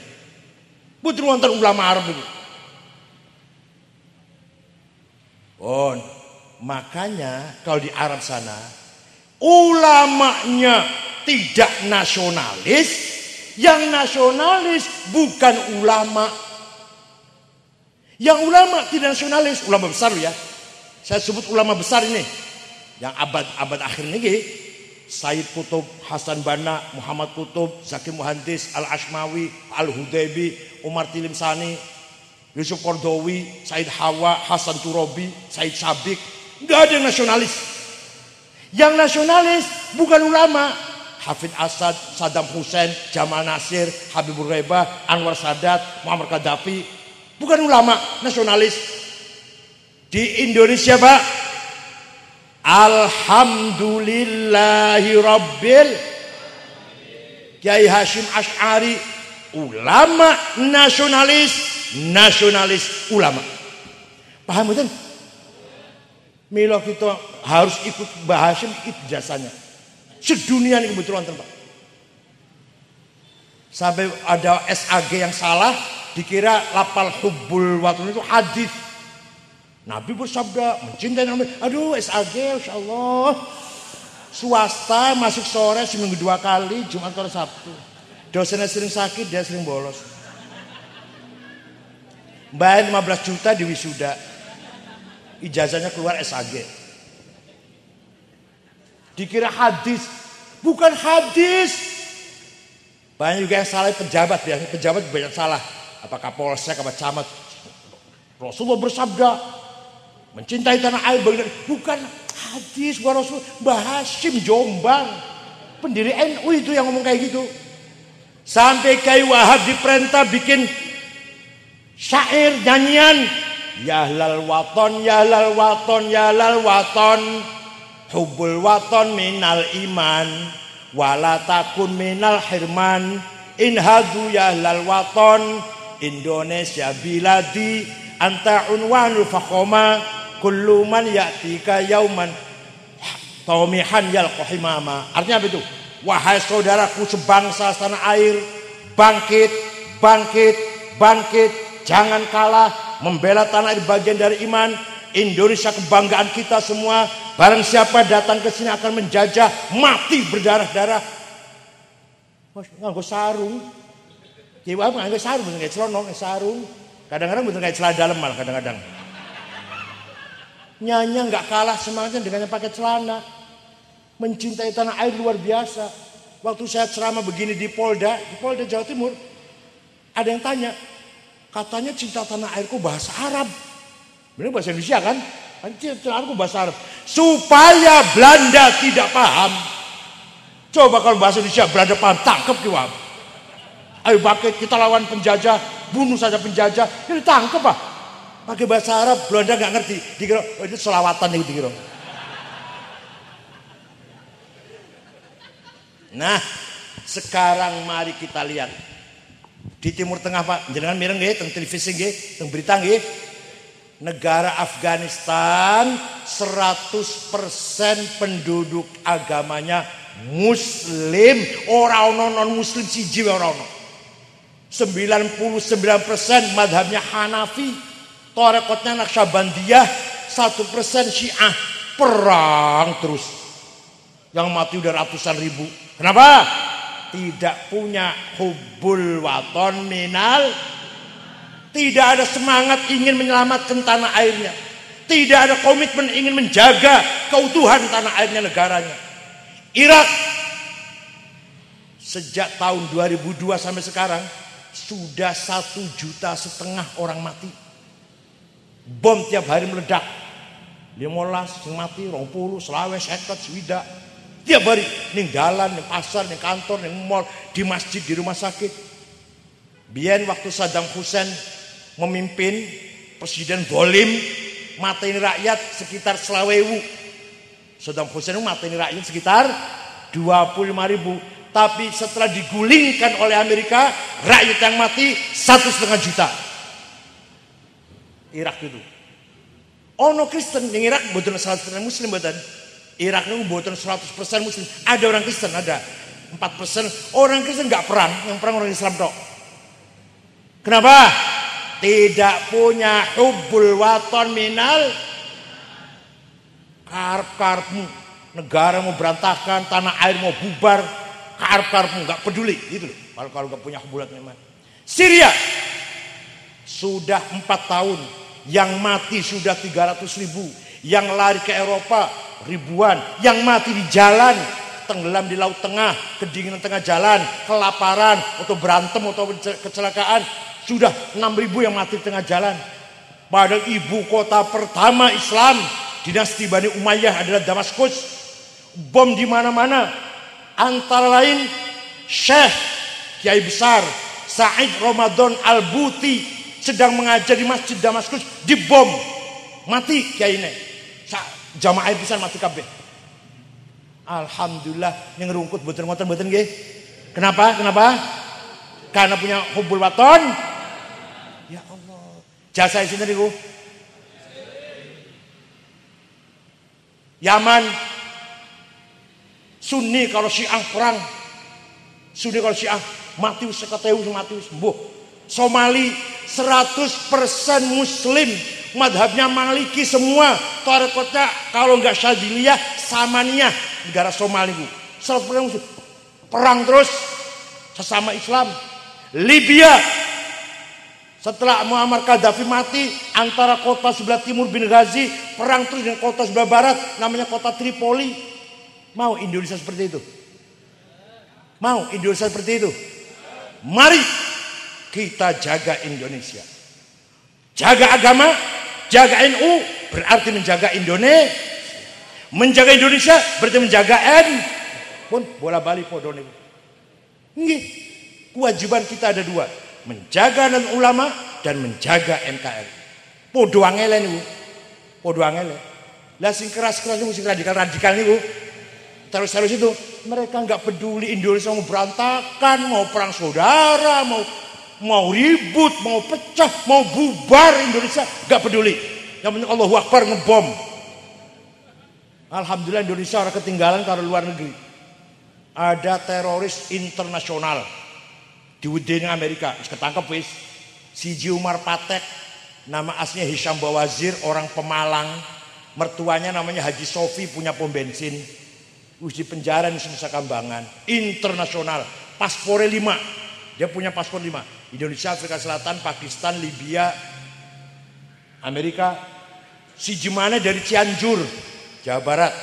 Putri wonten ulama Arab itu. Oh, makanya kalau di Arab sana ulamanya tidak nasionalis, yang nasionalis bukan ulama. Yang ulama tidak nasionalis, ulama besar ya. Saya sebut ulama besar ini yang abad akhir ini. Said Kutub, Hasan Banna, Muhammad Kutub, Zaki Muhandis, Al-Ashmawi, Al-Hudaybi, Umar Tilimsani, Yusuf Kordowi, Said Hawa, Hasan Turabi, Said Sabik. Nggak ada yang nasionalis. Yang nasionalis bukan ulama. Hafid Asad, Saddam Hussein, Jamal Nasir, Habibur Reba, Anwar Sadat, Muammar Gaddafi. Bukan ulama nasionalis. Di Indonesia, Pak, alhamdulillahi rabbil Kiai Hashim Asy'ari, ulama nasionalis ulama. Paham betul? Mila kita harus ikut Mbah Hashim, ikut jasanya. Sedunia ini kebetulan Pak. Sampai ada SAG yang salah, dikira lapal hubbul watun itu hadis. Nabi bersabda mencintai Nabi. Aduh, SAG, Insya Allah. Swasta masuk sore seminggu 2 kali, Jumat atau Sabtu. Dosennya sering sakit, dia sering bolos. Bayar 15 juta di wisuda. Ijazahnya keluar SAG. Dikira hadis, bukan hadis. Banyak juga yang salah pejabat, biasanya pejabat banyak salah. Apakah polsek, apa camat. Rasulullah bersabda, mencintai tanah air bukan hadis bukan Rasul. Mbah Hashim Jombang, pendiri NU itu yang ngomong kayak gitu. Sampai Kiai Wahab diperintah bikin syair nyanyian, ya lal waton, ya lal waton, ya lal waton, hubbul waton minal iman, wala takun minal hirman, inhadu ya lal waton, Indonesia biladi, anta unwanul fakhoma, kullu man ya'tika yauman taumihan yalqahimama. Artinya apa itu? Wahai saudaraku sebangsa tanah air, bangkit, bangkit, bangkit, jangan kalah, membela tanah air bagian dari iman. Indonesia kebanggaan kita semua. Barang siapa datang ke sini akan menjajah, mati berdarah-darah. Nganggo sarung. Kiwa nganggo sarung, nganggo celana, sarung. Kadang-kadang betul kayak celana dalam malah kadang-kadang. Nyanyi nggak kalah semangatnya dengan yang pakai celana. Mencintai tanah air luar biasa. Waktu saya ceramah begini di Polda Jawa Timur, ada yang tanya, katanya cinta tanah airku bahasa Arab. Benar bahasa Indonesia kan? Kan cinta airku bahasa Arab. Supaya Belanda tidak paham. Coba kalau bahasa Indonesia Belanda paham, tangkap kiwab. Ayo bangkit, kita lawan penjajah, bunuh saja penjajah. Ini tangkap Pak. Pakai bahasa Arab, Belanda nggak ngerti. Dikira, oh, itu selawatan itu dikira. Nah, sekarang mari kita lihat di Timur Tengah Pak, jenengan mireng nggih teng televisi nggih, teng berita nggih. Negara Afghanistan 100% penduduk agamanya Muslim, ora ono non Muslim siji ora ono. 99% madhabnya Hanafi, tarekatnya Naqsyabandiyah, 1% Syiah. Perang terus. Yang mati udah ratusan ribu. Kenapa? Tidak punya hubbul waton minal. Tidak ada semangat ingin menyelamatkan tanah airnya. Tidak ada komitmen ingin menjaga keutuhan tanah airnya negaranya. Irak sejak tahun 2002 sampai sekarang sudah 1,5 juta orang mati. Bom tiap hari meledak. 15 yang mati, 20, selawes, 50, swidak. Tiap hari ning dalan, ning pasar, ning kantor, ning mall, di masjid, di rumah sakit. Biyen waktu Saddam Hussein memimpin, presiden dolim, mateni rakyat sekitar 20.000. Saddam Hussein mateni rakyat sekitar 25.000. Tapi setelah digulingkan oleh Amerika, rakyat yang mati 1,5 juta. Irak itu. Ono Kristen yang Irak boten 100% Muslim boten. Irak itu boten 100% Muslim. Ada orang Kristen, ada 4%. Orang Kristen nggak perang, yang perang orang Islam tok. Kenapa? Tidak punya hubbul waton minal. Karep-karepmu, negara mau berantakan, tanah air mau bubar, karep-karepmu nggak peduli, gitu loh. Kalau nggak punya hubbul waton minal. Syria sudah 4 tahun, yang mati sudah 300.000, yang lari ke Eropa ribuan, yang mati di jalan tenggelam di laut tengah, kedinginan tengah jalan, kelaparan, atau berantem, atau kecelakaan. Sudah 6.000 yang mati di tengah jalan. Padahal ibu kota pertama Islam, dinasti Bani Umayyah adalah Damaskus. Bom di mana-mana. Antara lain Syekh Kiai besar Said Ramadan Al-Buti sedang mengajar di Masjid Damaskus, dibom. Mati kiai ini. Jamaah bisa mati kabeh. Alhamdulillah yang ngerungkut boten-boten nggih. Kenapa? Karena punya hubul waton. Ya Allah. Jasa sinten niku? Yaman. Sunni kalau Syiah perang. Sunni kalau Syiah mati sekateu mati sembuh. Somali 100% muslim. Madhabnya Maliki semua. Tarekatnya kalau enggak Syadziliyah, Samaniyah. Negara Somali bu. 100% muslim. Perang terus sesama Islam. Libya. Setelah Muammar Gaddafi mati, antara kota sebelah timur Benghazi perang terus dengan kota sebelah barat, namanya kota Tripoli. Mau Indonesia seperti itu? Mau Indonesia seperti itu? Mari kita jaga Indonesia. Jaga agama, jaga NU berarti menjaga Indonesia. Menjaga Indonesia berarti menjaga pun bola bali podo niku. Nggih. Kewajiban kita ada dua, menjaga dan ulama dan menjaga NKRI. Podo angele niku. Podo angele. Lah sing keras-keras niku sing radikal-radikal niku terus itu mereka nggak peduli Indonesia mau berantakan, mau perang saudara, mau ribut, mau pecah, mau bubar Indonesia, nggak peduli. Yang penting Allahu Akbar ngebom. Alhamdulillah Indonesia orang ketinggalan kalau luar negeri. Ada teroris internasional di Udin Amerika, ketangkep wis. Siji Umar Patek, nama aslinya Hisham Bawazir, orang Pemalang. Mertuanya namanya Haji Sofi, punya pom bensin. Wis di penjara di Nusa Kambangan. Internasional, paspornya 5. Dia punya paspor 5. Indonesia, Afrika Selatan, Pakistan, Libya, Amerika. Siji mana dari Cianjur, Jawa Barat.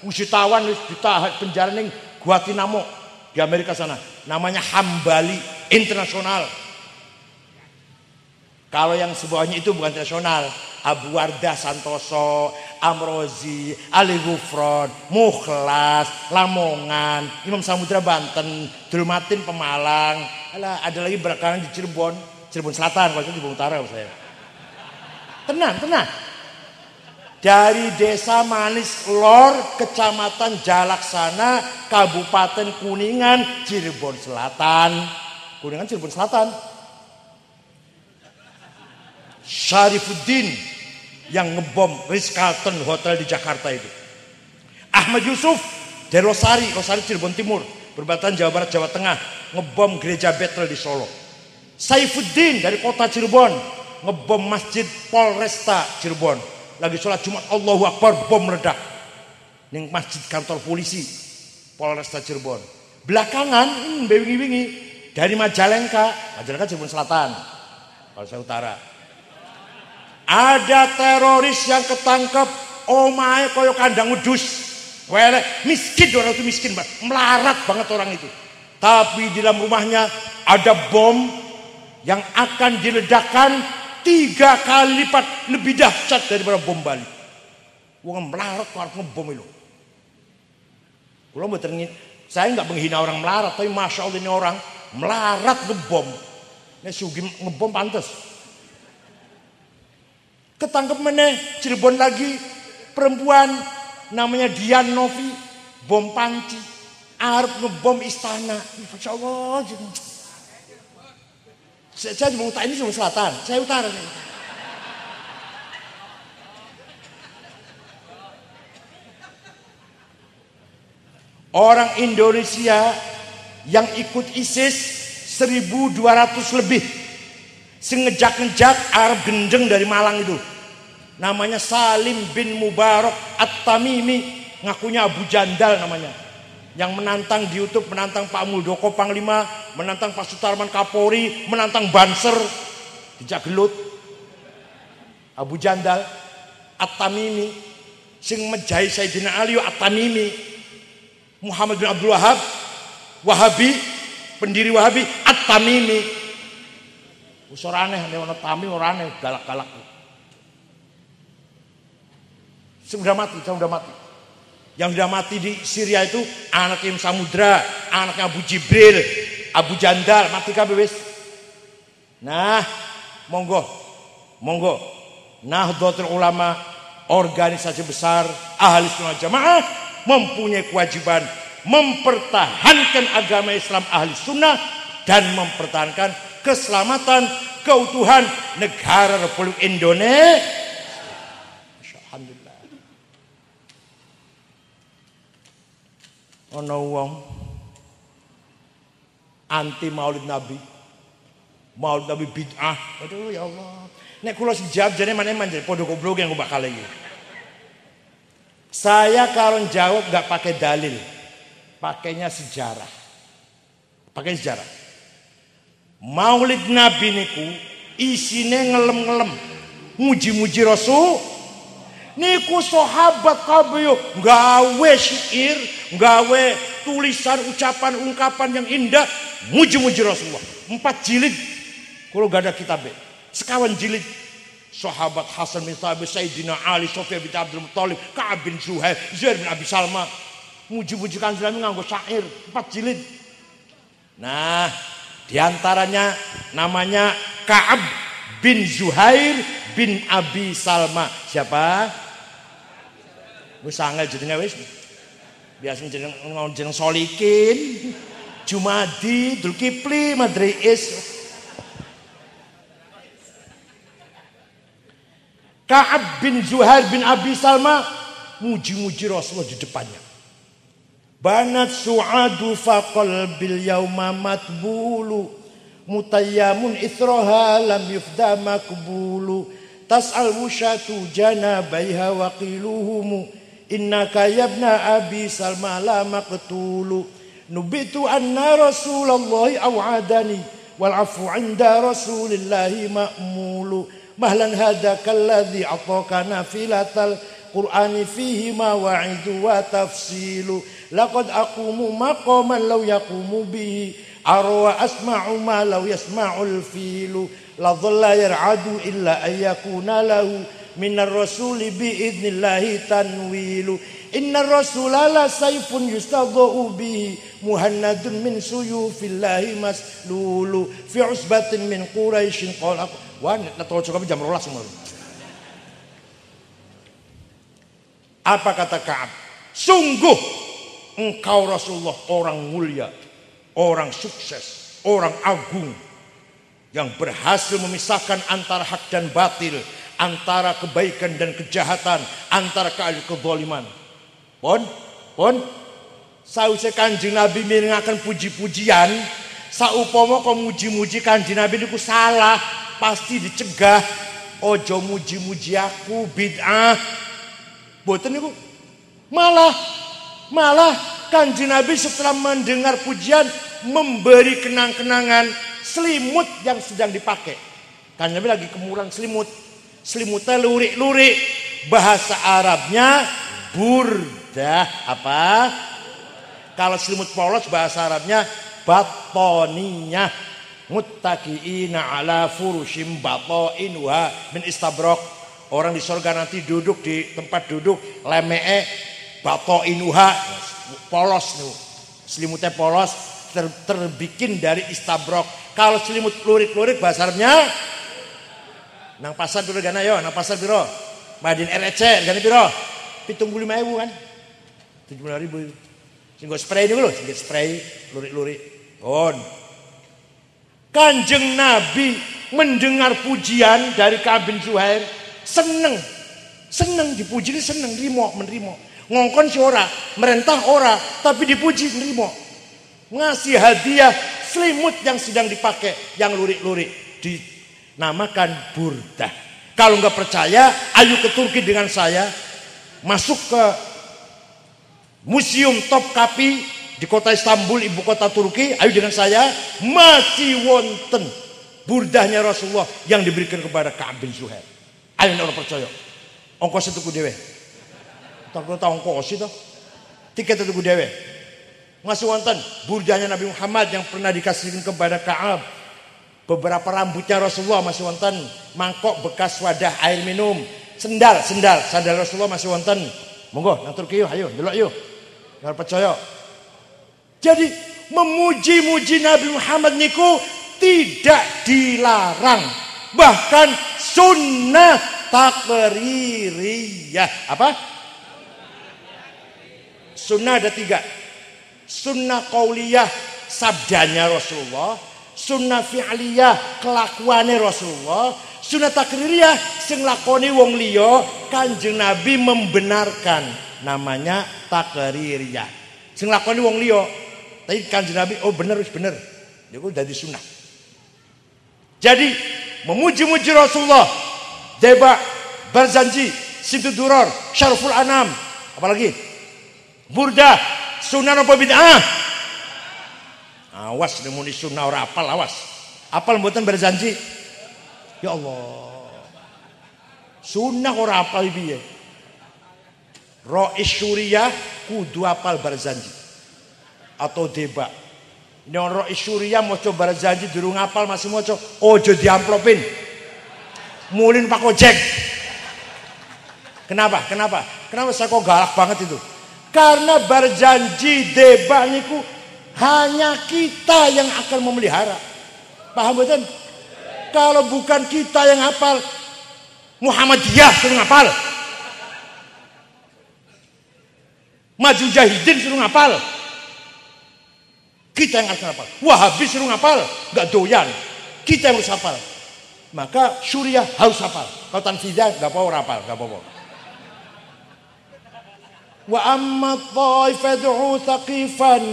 Wisatawan ditahan penjara ning Guantanamo di Amerika sana. Namanya Hambali, internasional. Kalau yang sebawahnya itu bukan internasional. Abu Wardah Santoso, Amrozi, Ali Gufron, Mukhlas, Lamongan, Imam Samudra Banten, Dulmatin Pemalang. Alah, ada lagi belakangan di Cirebon Selatan, kalau itu di Bung Utara saya. Tenang. Dari Desa Manis Lor, Kecamatan Jalaksana, Kabupaten Kuningan, Cirebon Selatan. Syarifuddin yang ngebom Ritz-Carlton Hotel di Jakarta itu. Ahmad Yusuf dari Rosari Cirebon Timur, perbatasan Jawa Barat Jawa Tengah, ngebom gereja Bethel di Solo. Saifuddin dari kota Cirebon ngebom Masjid Polresta Cirebon. Lagi sholat Jumat, Allahu Akbar, bom meledak ning masjid kantor polisi Polresta Cirebon. Belakangan wingi-wingi dari Majalengka Cirebon Selatan, kalau saya utara. Ada teroris yang ketangkep omahe koyo kandang wedhus. Welek, miskin, orang itu miskin banget, melarat banget orang itu. Tapi di dalam rumahnya ada bom yang akan diledakkan 3 kali lipat lebih dahsyat daripada bom Bali. Wong melarat kok arep ngebom itu. Kula mboten, saya enggak menghina orang melarat, tapi masya Allah ini orang melarat ngebom. Nek sugih ngebom pantes. Ketangkep meneh Cirebon lagi perempuan namanya Dian Novi, bom panci, arep ngebom istana. Masya Allah. Saya mau utara, ini cuma selatan, saya utara nih. Orang Indonesia yang ikut ISIS 1.200 lebih. Sengejak-ngejak Arab gendeng dari Malang itu. Namanya Salim bin Mubarak At-Tamimi, ngakunya Abu Jandal namanya. Yang menantang di YouTube, menantang Pak Muldoko Panglima, menantang Pak Sutarman Kapolri, menantang Banser, dijak gelut. Abu Jandal At-Tamimi, sing mejahi Sayyidina Ali At-Tamimi. Muhammad bin Abdul Wahab, Wahabi, pendiri Wahabi, At-Tamimi. Usor aneh, ana Tamim ora aneh, galak-galak. Sudah mati. Yang sudah mati di Syria itu anaknya Im Samudra, anaknya Abu Jibril, Abu Jandal, mati kabeh wis. Nah, monggo. Nahdlatul Ulama, organisasi besar Ahli Sunnah Jamaah mempunyai kewajiban mempertahankan agama Islam Ahli Sunnah dan mempertahankan keselamatan, keutuhan negara Republik Indonesia. Alhamdulillah. Ono wong anti Maulid Nabi bid'ah. Aduh ya Allah. Nek kula sejawab jane mana-mana jadi podo goblok yang bakal iki. Saya kalau jawab gak pakai dalil, pakainya sejarah. Pakai sejarah. Maulid Nabi niku isine ngelem-ngelem, muji-muji Rasul. Niku sahabat kabeh gawe syair, gawe tulisan, ucapan, ungkapan yang indah, muji-muji Rasulullah. 4 jilid. Kalau gak ada kitabnya. Sekawan jilid. Sahabat Hasan bin Thabit, Sayyidina Ali, Sofia bin Abdul Muttalib, Ka'ab bin Zuhair, Zuhair bin Abi Salma. Muji-muji Kanjeng Nabi nganggo syair 4 jilid. Nah, diantaranya namanya Ka'ab bin Zuhair bin Abi Salma. Siapa? Wis angel jenenge wis. Biasa jeneng Solikin, Jumadi, Dzulkifli, Madriis. Ka'ab bin Zuhair bin Abi Salma muji-muji Rasulullah di depannya. Banat su'adu faqal bil yauma matbulu mutayyamun ithraha lam yufda makbulu tas'al wushatu janabaiha wa qiluhum innaka yabna Abi Salma la maqtulu nubitu anna Rasulullahi aw'adani wal afu 'inda Rasulillahi ma'mulu mahlan hadaka alladhi ataka nafilatal Qur'ani fihi ma wa'idu wa tafsilu laqad aqumu maqaman law yaqumu bihi arwa asma'u ma law yasma'ul filu la dhalla yar'adu illa ayyakuna lahu minar rasuli bi'idnillahi tanwilu innar rasula la sayfun yustadha'u bihi muhannadun min suyufillahi maslulu fi usbatin min quraisyin qala wah netro kami jam 12 semua. Apa kata Ka'ab? Sungguh engkau Rasulullah orang mulia, orang sukses, orang agung yang berhasil memisahkan antara hak dan batil, antara kebaikan dan kejahatan, antara kezaliman. Pon sause Kanjeng Nabi mirengaken puji-pujian, saupama kok muji-muji Kanjeng Nabi niku salah, pasti dicegah. Ojo muji-muji aku bid'ah. Boten niku. Malah Kanjeng Nabi setelah mendengar pujian memberi kenang-kenangan selimut yang sedang dipakai. Kanjeng Nabi lagi kemuran selimut. Selimutnya lurik-lurik. Bahasa Arabnya burdah. Apa? Kalau selimut polos bahasa Arabnya batoniyah. Muttaqiina ala furushim batainuha min istabrok. Orang di surga nanti duduk di tempat duduk lemee batainuha polos nih. Selimutnya polos terbikin dari istabrok. Kalau selimut lurik-lurik bahasa Arabnya nang pasar piro gana yo, nang pasar piro? Madin RC gana piro? 75.000 kan? 75.000. Sing go spray niku lho, sing spray lurik-lurik. Kanjeng Nabi mendengar pujian dari Ka'ab bin Zuhair, seneng dipuji, seneng menerima. Ngongkon si ora, merentah ora, tapi dipuji nerimo. Ngasih hadiah selimut yang sedang dipakai, yang lurik-lurik, dinamakan burdah. Kalau nggak percaya, ayo ke Turki dengan saya, masuk ke Museum Topkapi di kota Istanbul, ibu kota Turki. Ayo dengan saya, masih wonten burdahnya Rasulullah yang diberikan kepada Ka'ab bin Zuhair. Ayo orang percaya, ongkos tuku dewe. Tak tahu ongkos itu, tiket tuku dewe. Masih wonten burdanya Nabi Muhammad yang pernah dikasihkan kepada Ka'ab. Beberapa rambutnya Rasulullah masih wonten, mangkok bekas wadah air minum, sandal Rasulullah masih wonten. Monggo ngatur ki ayo, delok yuk. Kalau percaya. Jadi memuji-muji Nabi Muhammad niku tidak dilarang, bahkan sunnah takririyah. Apa? Sunnah ada 3. Sunnah qauliyah, sabdanya Rasulullah. Sunnah fi'liyah, kelakuannya Rasulullah. Sunnah takririyah, sing lakoni wong liya, Kanjeng Nabi membenarkan. Namanya takririyah. Sing lakoni wong liya, tapi Kanjeng Nabi oh bener wis bener. Niku dadi sunnah. Jadi memuji-muji Rasulullah, Deba, Barzanji, Sintu Duror, Syarful Anam, apalagi Burdah, sunnah apa bid'ah? Awas nemuni sunnah ora apal, awas. Apal mboten Barzanji? Ya Allah. Sunnah ora apal piye? Ro'is Suriyah kudu apal Barzanji atau Deba. Nek Ro'is Suriyah maca Barzanji durung apal masih maca, ojo diamplopin. Mulin Pak Ojek. Kenapa saya kok galak banget itu? Karena Barzanji, Deba niku hanya kita yang akan memelihara. Paham betul? Kalau bukan kita yang hafal, Muhammadiyah suruh hafal, Maju Jahidin suruh hafal, kita yang akan hafal. Wahabi suruh hafal, nggak doyan, kita yang harus hafal. Maka Suriah harus hafal. Kalau Tanfidah nggak apa-apa hafal, nggak apa-apa. Wa amma taifadu thaqifan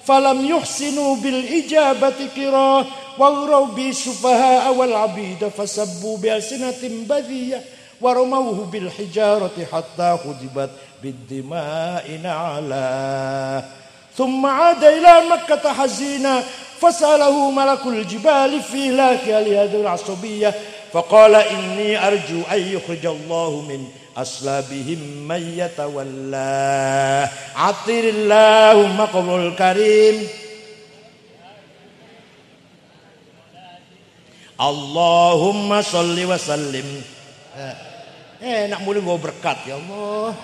falam yuhsinu bil ijabati kira wa bi sufaha wal abida fasabbu bi alsinatin badiyah wa ramawhu bil hijarati hatta khudibat bid dima'in ala thumma ada ila makkah hazina fasalahu malakul jibali fi laki aliyadul asabiyah faqala inni arju an yukhrijallahu min aslabihim man yatawalla atirillahumma qabrul karim Allahumma sholli wa sallim. Enak mulai gue berkat ya Allah.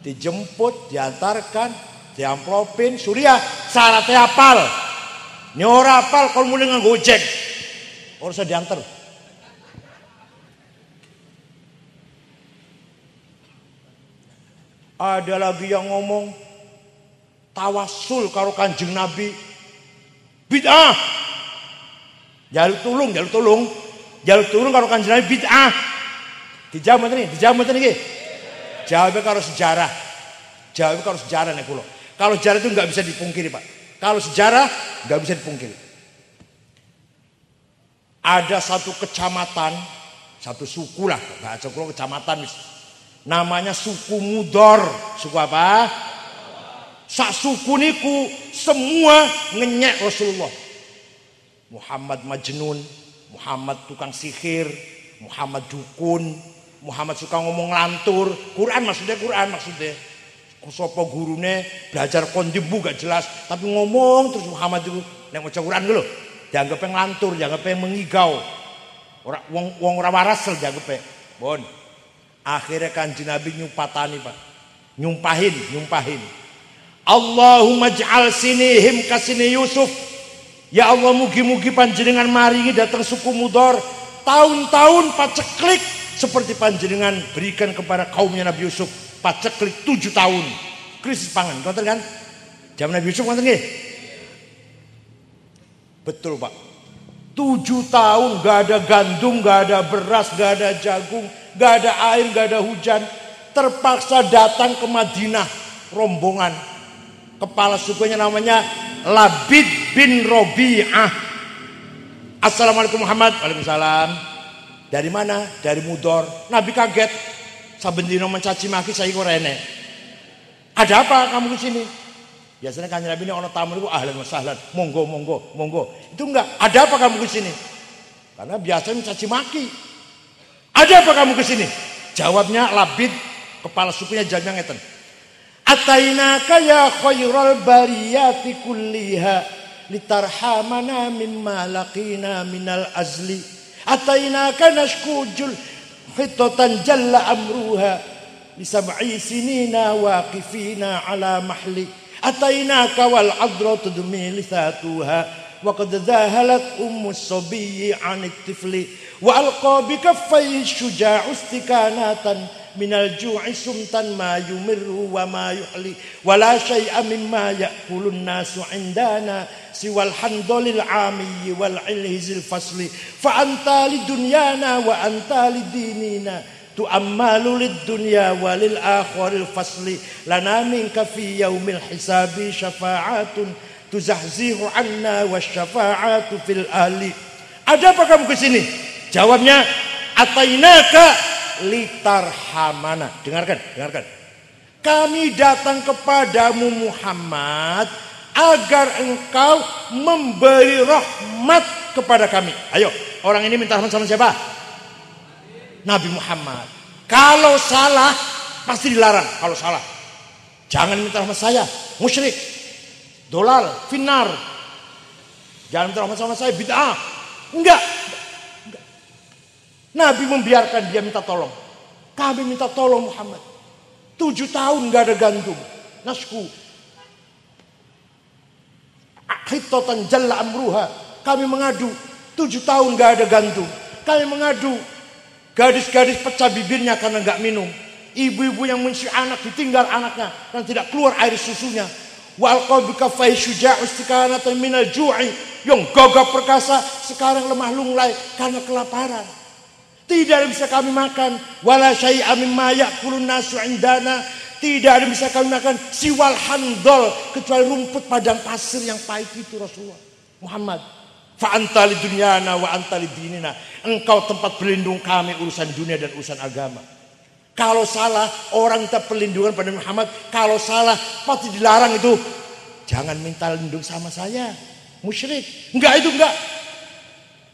Dijemput, diantarkan, diamplopin, Suriah syaratnya hafal. Nyora hafal kalau mulai nggak gojek, harus diantar. Ada lagi yang ngomong tawasul karo Kanjeng Nabi bid'ah. Jaluk tulung karo Kanjeng Nabi bid'ah. Dijawab mboten iki? Jawabnya karo sejarah. Nek kula. Kalau sejarah itu nggak bisa dipungkiri, Pak. Kalau sejarah nggak bisa dipungkiri. Ada satu kecamatan, satu suku lah, bahasa kula kecamatan namanya suku Mudor. Suku apa? Sak suku niku semua ngenyek Rasulullah. Muhammad Majnun, Muhammad tukang sihir, Muhammad dukun, Muhammad suka ngomong lantur. Quran maksudnya. Sopo gurune belajar kondimbu gak jelas, tapi ngomong terus Muhammad itu nek maca Quran lho, dianggap ngelantur, dianggap mengigau. Wong ora waras dianggap. Bon. Akhirnya Kanjeng Nabi nyupatani, Pak. Nyumpahin. Allahumma ij'al sinihim kasini Yusuf. Ya Allah, mugi-mugi panjenengan maringi datang suku Mudor tahun-tahun paceklik seperti panjenengan berikan kepada kaumnya Nabi Yusuf. Paceklik 7 tahun. Krisis pangan, konten kan? Zaman Nabi Yusuf konten nggih? Betul, Pak. 7 tahun gak ada gandum, gak ada beras, gak ada jagung, gak ada air, gak ada hujan. Terpaksa datang ke Madinah rombongan. Kepala sukunya namanya Labid bin Robi'ah. Assalamualaikum Muhammad. Waalaikumsalam. Dari mana? Dari Mudor. Nabi kaget. Saben dino mencaci maki saya kok rene. Ada apa kamu ke sini? Biasanya Kanjeng Nabi ini orang tamu itu ahlan wa sahlan. Monggo. Itu enggak. Ada apa kamu ke sini? Karena biasanya mencaci maki. Ada apa kamu ke sini? Jawabnya Labid, kepala sukunya jawabnya ngeten. Atainaka ya khairal bariyati kulliha litarhamana mimma laqina minal azli. Atainaka nashkujul hitatan jalla amruha lisab'i sinina waqifina ala mahli. Atainaka wal adra tudmi lisatuha وقد ذاهلت الصبي عن الطفل وألقى بكفيه الشجاع استكانات من الجوع سمتا ما يمر وما يحلي ولا شيء مما يأكل الناس عندنا سوى الحنظل العامي والعلهز الفصل فأنت لدنيانا وأنت لديننا تؤمل للدنيا وللآخر الفصل لنا منك في يوم الحساب شفاعات tuzahzihu anna wasyafa'atu fil ahli. Ada apa kamu ke sini? Jawabnya atainaka litarhamana. Dengarkan. Kami datang kepadamu Muhammad agar engkau memberi rahmat kepada kami. Ayo, orang ini minta rahmat sama siapa? Nabi Muhammad. Kalau salah pasti dilarang. Kalau salah jangan minta rahmat saya, musyrik, dolal, finnar. Jangan minta rahmat sama saya, bid'ah. Enggak. Nabi membiarkan dia minta tolong. Kami minta tolong Muhammad. 7 tahun enggak ada gandum. Nasku. Hitatan jalla amruha. Kami mengadu. 7 tahun enggak ada gandum. Kami mengadu. Gadis-gadis pecah bibirnya karena enggak minum. Ibu-ibu yang menyusui anak ditinggal anaknya karena tidak keluar air susunya. Wal qalbika fa syuja'u istikanatan minal ju'i, yang gagah perkasa sekarang lemah lunglai karena kelaparan. Tidak ada bisa kami makan, wala syai'a mimma ya'kulun nasu indana, tidak ada bisa kami makan siwal handol, kecuali rumput padang pasir yang pahit itu. Rasulullah Muhammad, fa anta lidunyana wa anta lidinina, engkau tempat berlindung kami urusan dunia dan urusan agama. Kalau salah orang minta perlindungan pada Muhammad, kalau salah pasti dilarang itu. Jangan minta lindung sama saya, musyrik. Enggak, itu enggak.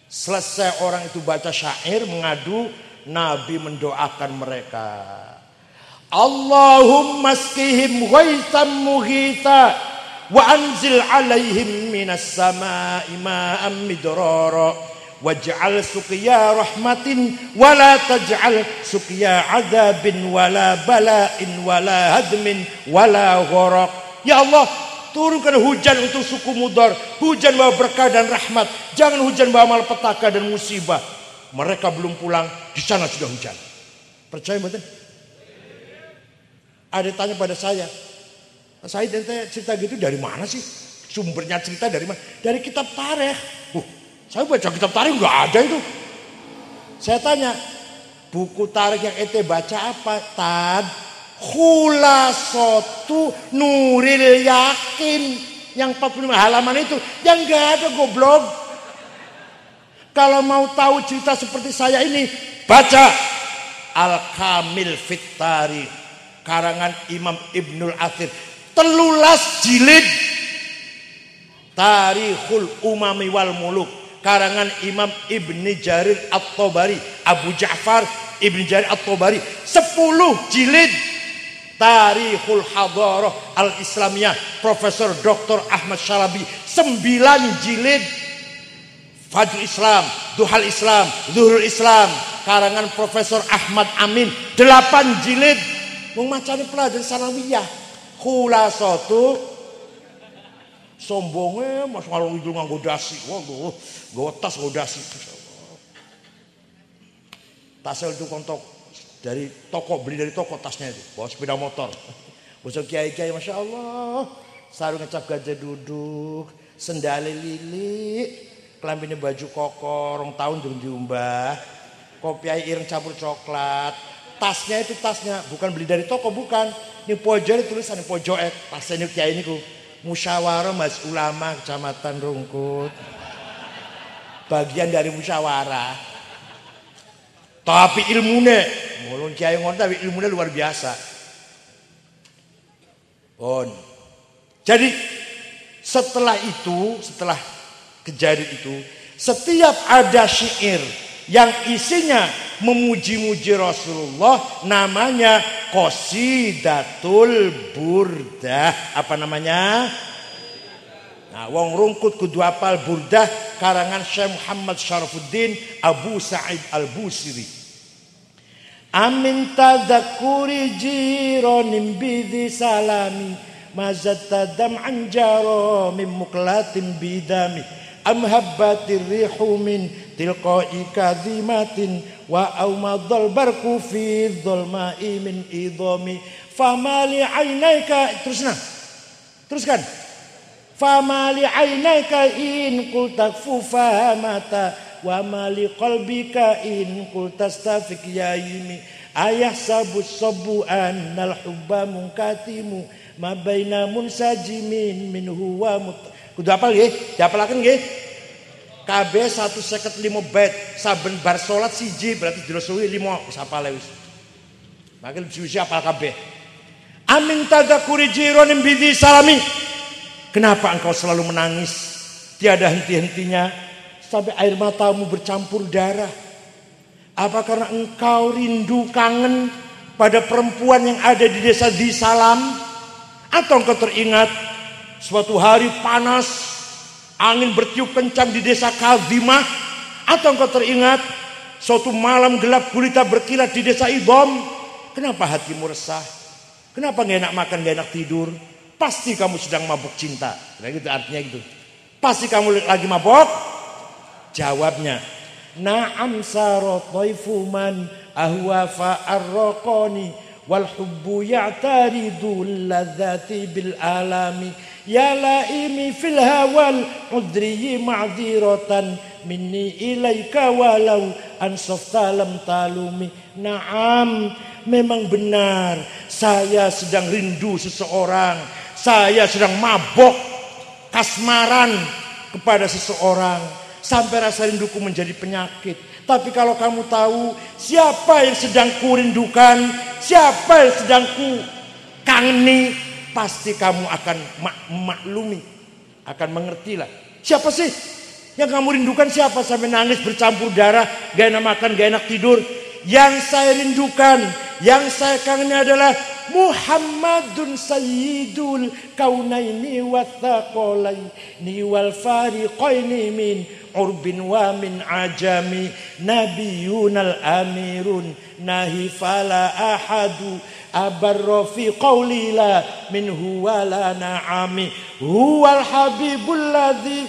Selesai orang itu baca syair mengadu, Nabi mendoakan mereka. Allahumma skihim ghaitan mughitha wa anzil alaihim minas sama'i ma'am midrara. Waj'al suqiya rahmatin wala taj'al suqiya azabin wala bala'in wala hadmin wala gharaq. Ya Allah, turunkan hujan untuk suku Mudar, hujan bawa berkah dan rahmat, jangan hujan bawa malapetaka dan musibah. Mereka belum pulang, di sana sudah hujan. Percaya betul? Ada tanya pada saya cerita gitu dari mana sih? Sumbernya cerita dari mana? Dari kitab tarikh. Saya baca kitab tarikh nggak ada itu. Saya tanya, buku tarikh yang ente baca apa? Tad Khulasatu Nuril Yakin, yang 45 halaman itu, yang nggak ada, goblok. Kalau mau tahu cerita seperti saya ini, baca Al-Kamil Fit Tarikh karangan Imam Ibnul Athir, 13 jilid. Tarikhul Umami wal Muluk karangan Imam Ibni Jarir At-Tabari, Abu Ja'far Ibni Jarir At-Tabari, 10 jilid. Tarikhul Hadarah Al-Islamiyah Profesor Dr. Ahmad Syalabi, 9 jilid. Fajr Islam, Duhal Islam, Zuhur Islam karangan Profesor Ahmad Amin, 8 jilid. Memacani pelajaran sanawiyah. Khulasatu, sombongnya mas kalau itu nganggo dasi, waduh, gue tas nganggo dasi. Tasnya itu kontok dari toko, beli dari toko tasnya itu, bawa sepeda motor. Bosok kiai-kiai, masya Allah, sarung ngecap gajah duduk, sendale lili, kelambinya baju koko, rong tahun belum diumbah, kopi air ireng campur coklat. Tasnya itu tasnya, bukan beli dari toko, bukan. Ini pojok tulisan, pojok tasnya ini kiai ini ku. Musyawarah Mas Ulama Kecamatan Rungkut, bagian dari musyawarah. Tapi ilmunya, mulun kiai ngono tapi ilmunya luar biasa. Jadi setelah kejadian itu, setiap ada syair yang isinya memuji-muji Rasulullah, namanya Qasidatul Burdah. Apa namanya? Nah, wong rungkut kudu apal Burdah karangan Syekh Muhammad Syarafuddin Abu Sa'id Al-Busiri. Amin tadzakuri jironim bidhi salami mazatta dam'an jaro min muklatin bidami am habbatir rihu min tilqa'i kadhimatin wa aumadhal barku fi dhulma'i min idhami famali ainaika. Teruskan. Famali ainaika in qulta fufahamata wa mali qalbika in qultastafik yaimi ayah sabus sabu annal hubba munkatimu ma baina munsajimin minhu wa kudu apal nggih diapalaken nggih kabeh 155 bait saben bar salat siji berarti diresuwi 5 wis apale wis makin suwi apal kabeh. Amin tadzakuri jironim bidhi salami. Kenapa engkau selalu menangis tiada henti-hentinya sampai air matamu bercampur darah? Apa karena engkau rindu kangen pada perempuan yang ada di desa Disalam? Atau engkau teringat suatu hari panas, angin bertiup kencang di desa Kadhimah? Atau engkau teringat suatu malam gelap gulita berkilat di desa Idham? Kenapa hatimu resah? Kenapa gak enak makan, gak enak tidur? Pasti kamu sedang mabuk cinta. Nah gitu artinya gitu. Pasti kamu lagi mabuk. Jawabnya, na'am sarotaifu man ahwa fa'arraqani wal hubbu ya'taridu ladzati bil alami ya laimi fil hawal udri ma'dziratan minni ilaika walau ansafta lam talumi. Na'am, memang benar saya sedang rindu seseorang, saya sedang mabok kasmaran kepada seseorang sampai rasa rinduku menjadi penyakit. Tapi kalau kamu tahu siapa yang sedang kurindukan, siapa yang sedang ku kangeni, pasti kamu akan maklumi, akan mengertilah. Siapa sih yang kamu rindukan? Siapa sampai nangis bercampur darah, gak enak makan, gak enak tidur? Yang saya rindukan, yang saya kangeni adalah Muhammadun sayyidul kaunaini wathaqalaini wal fariqaini min urbin wa min ajami nabiyunal amirun nahi fala ahadu abarra fi qawli la minhu wala na'ami huwal habibul ladzi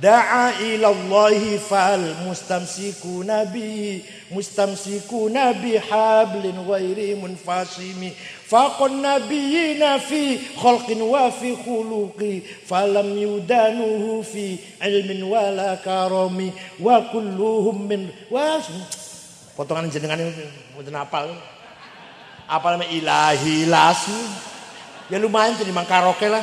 da'a ilallahi fal mustamsikuna bi hablin ghairi munfasimi faqan nabiyina fi khalqin wa fi khuluqi falam yudanuhu fi ilmin wala karami wa kulluhum min potongan jenengan mboten apal namanya ilahi lasu ya lumayan jadi mang karaoke lah.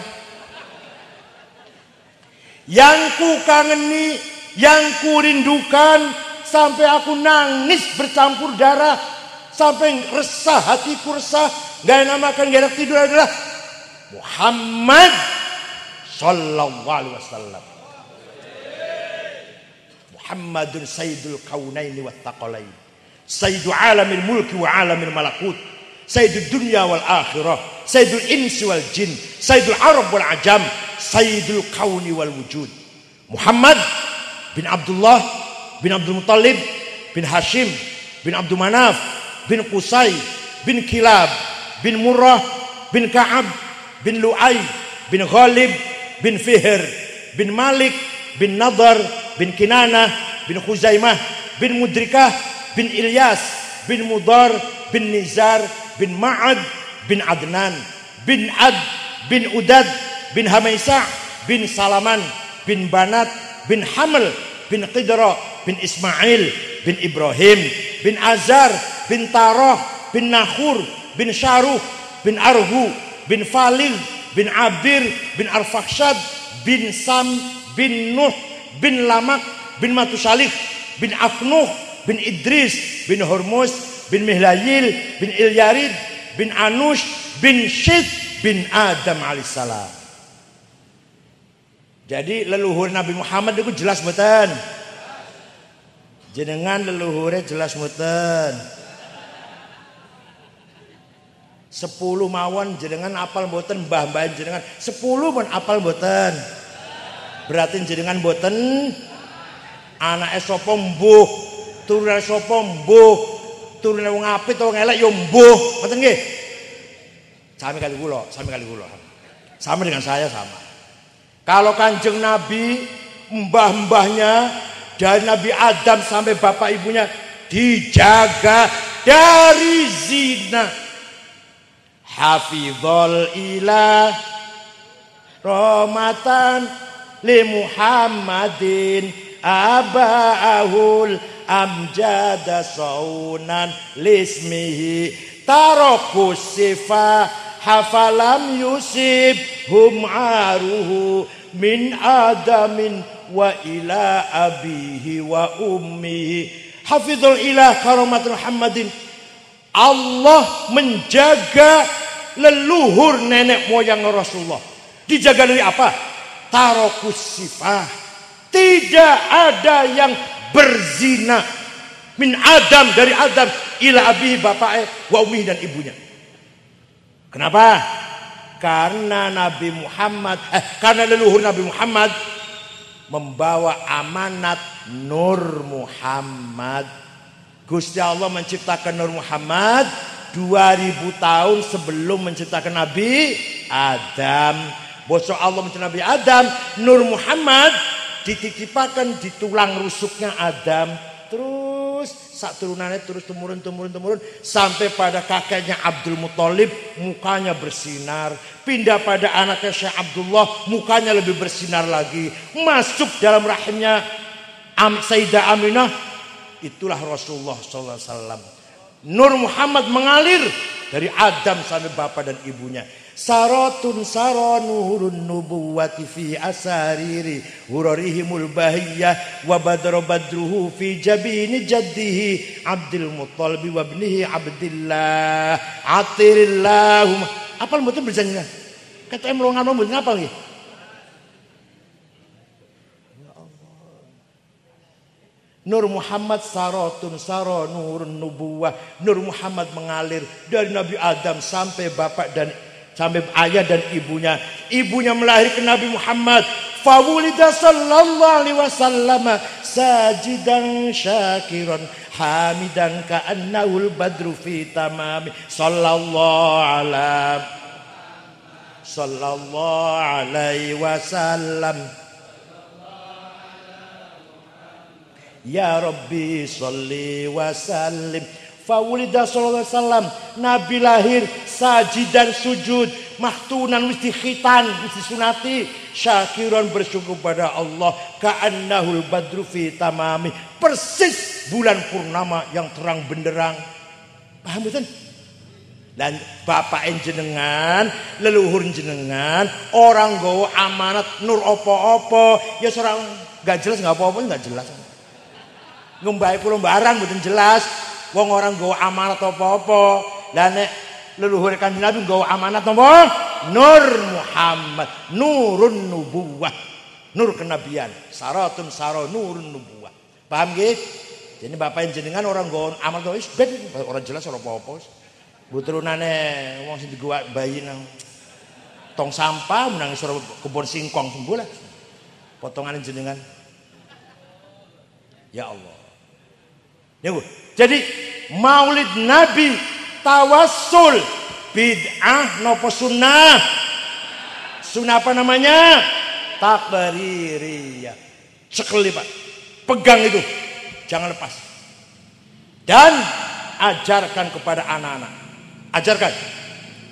Yang ku kangeni, yang ku rindukan, sampai aku nangis bercampur darah, sampai resah, hatiku resah, gak enak makan, gak enak tidur adalah Muhammad sallallahu alaihi wasallam. Muhammadun sayyidul kaunaini wattaqalain, sayyidu alamil mulki wa alamil malakut, sayyidud dunya wal akhirah, sayyidul insi wal jin, sayyidul arab wal ajam, sayyidul kauni wal wujud. Muhammad bin Abdullah bin Abdul Muttalib bin Hashim bin Abdul Manaf bin Qusay bin Kilab bin Murrah bin Ka'ab bin Lu'ay bin Ghalib bin Fihr bin Malik bin Nadar bin Kinanah bin Khuzaimah bin Mudrikah bin Ilyas bin Mudar bin Nizar bin Ma'ad bin Adnan bin Ad bin Udad bin Hamaisa bin Salaman bin Banat bin Haml bin Qidra bin Ismail bin Ibrahim bin Azar bin Tarah bin Nahur bin Syaruh bin Arhu bin Falil bin Abir bin Arfakhshad bin Sam bin Nuh bin Lamak bin Matusalih bin Afnuh bin Idris bin Hormuz bin Mihlayil bin Ilyarid bin Anush bin Syith bin Adam alaihissalam. Jadi leluhur Nabi Muhammad itu jelas betul. Jenengan leluhure jelas mboten? 10 mawon jenengan apal mboten? Mbah-mbah jenengan 10 pun apal mboten? Berarti jenengan mboten anake sapa mbuh, turune sapa mbuh, turune wong apik utawa wong elek ya mbuh, ngoten nggih. Sami kali kula. Sama dengan saya sama. Kalau Kanjeng Nabi mbah-mbahnya dari Nabi Adam sampai bapak ibunya dijaga dari zina. Hafizul ilah rahmatan li Muhammadin abaahul amjada saunan lismihi tarakus sifah hafalam yusib hum aruhu min adamin wa ila abihi wa ummihi. Hafizul ilah karomat Muhammadin, Allah menjaga leluhur nenek moyang Rasulullah. Dijaga dari apa? Tarokus sifah, tidak ada yang berzina. Min Adam, dari Adam ila abihi bapaknya wa ummihi dan ibunya. Kenapa? Karena Nabi Muhammad karena leluhur Nabi Muhammad membawa amanat Nur Muhammad. Gusti Allah menciptakan Nur Muhammad 2000 tahun sebelum menciptakan Nabi Adam. Bosok Allah menciptakan Nabi Adam, Nur Muhammad dititipakan di tulang rusuknya Adam. Terus sak turunannya terus temurun sampai pada kakeknya Abdul Muthalib, mukanya bersinar. Pindah pada anaknya Syekh Abdullah, mukanya lebih bersinar lagi. Masuk dalam rahimnya Sayyidah Aminah, itulah Rasulullah SAW. Nur Muhammad mengalir dari Adam sampai bapak dan ibunya. Saratun saranurun nubuwati fi asariri hurarihimul bahiyah wa badra badruhu fi jabini jaddihi Abdul Muttalib wa ibnihi Abdillah atirillahum. Apal mboten berjanjian? Kata emlongan mboten apal nggih? Nur Muhammad saratun saranurun nubuwah. Nur Muhammad mengalir dari Nabi Adam sampai bapak dan sampai ayah dan ibunya. Ibunya melahirkan Nabi Muhammad. Fawulida sallallahu alaihi wasallam sajidan syakiran hamidan ka'annahul badru fi tamami sallallahu alaihi wasallam. Ya Rabbi sholli wa sallim. Fawulida sallallahu alaihi wasallam, Nabi lahir sajidan sujud, mahtunan wis dikhitan, wis disunati, syakiran bersyukur pada Allah, ka'annahul badru fi tamami, persis bulan purnama yang terang benderang. Paham betul? Dan bapak jenengan, leluhur jenengan, orang gawa amanat nur opo-opo, ya seorang gak jelas gak apa-apa, gak jelas. Ngombai kula barang mboten jelas. Wong orang gawa amanat apa-apa. Lah nek leluhur Kanjeng Nabi gawa amanat apa? Nur Muhammad, nurun nubuwah, nur kenabian. Saratun saro nurun nubuwah. Paham nggih? Jadi bapak jenengan orang gawa amanat wis ben ora jelas ora apa-apa. Bu turunane wong sing digawa bayi nang tong sampah menang isor kebon singkong sembuh lah. Potongane jenengan. Ya Allah. Ya, Bu. Jadi Maulid Nabi tawassul bid'ah nopo sunnah? Sunnah apa namanya? Takririyah. Sekali Pak, pegang itu, jangan lepas. Dan ajarkan kepada anak-anak. Ajarkan.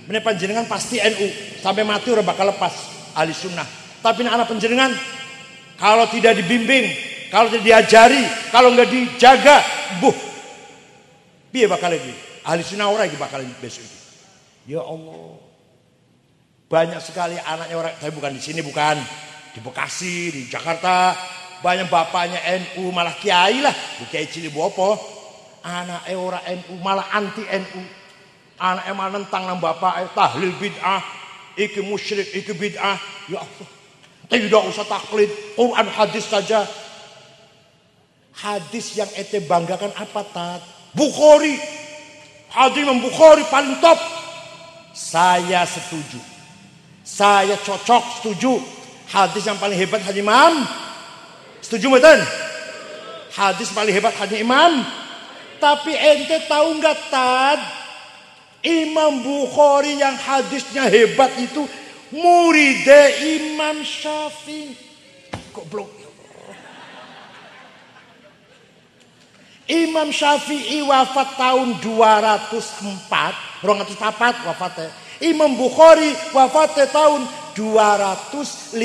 Ini panjenengan pasti NU sampai mati udah bakal lepas ahli sunnah. Tapi anak panjenengan kalau tidak dibimbing, kalau tidak diajari, kalau nggak dijaga, piye bakal iki? Ahli sunnah ora iki bakal besok iki. Ya Allah. Banyak sekali anaknya orang, tapi bukan di sini, bukan di Bekasi, di Jakarta. Banyak bapaknya NU, malah kiai lah, kiai cilik apa? Anaknya orang NU malah anti NU. Anaknya malah nentang nang bapaknya, tahlil bid'ah, iki musyrik, iki bid'ah. Ya Allah. Tidak usah taklid, Quran hadis saja. Hadis yang ente banggakan apa Tat? Bukhari. Hadis Imam Bukhari paling top. Saya setuju. Saya cocok setuju. Hadis yang paling hebat hadis Imam. Setuju betul? Hadis paling hebat hadis Imam. Tapi ente tahu nggak Tad? Imam Bukhari yang hadisnya hebat itu muridnya Imam Syafi'i. Goblok. Imam Syafi'i wafat tahun 204, 204 wafatnya. Imam Bukhari wafatnya tahun 256.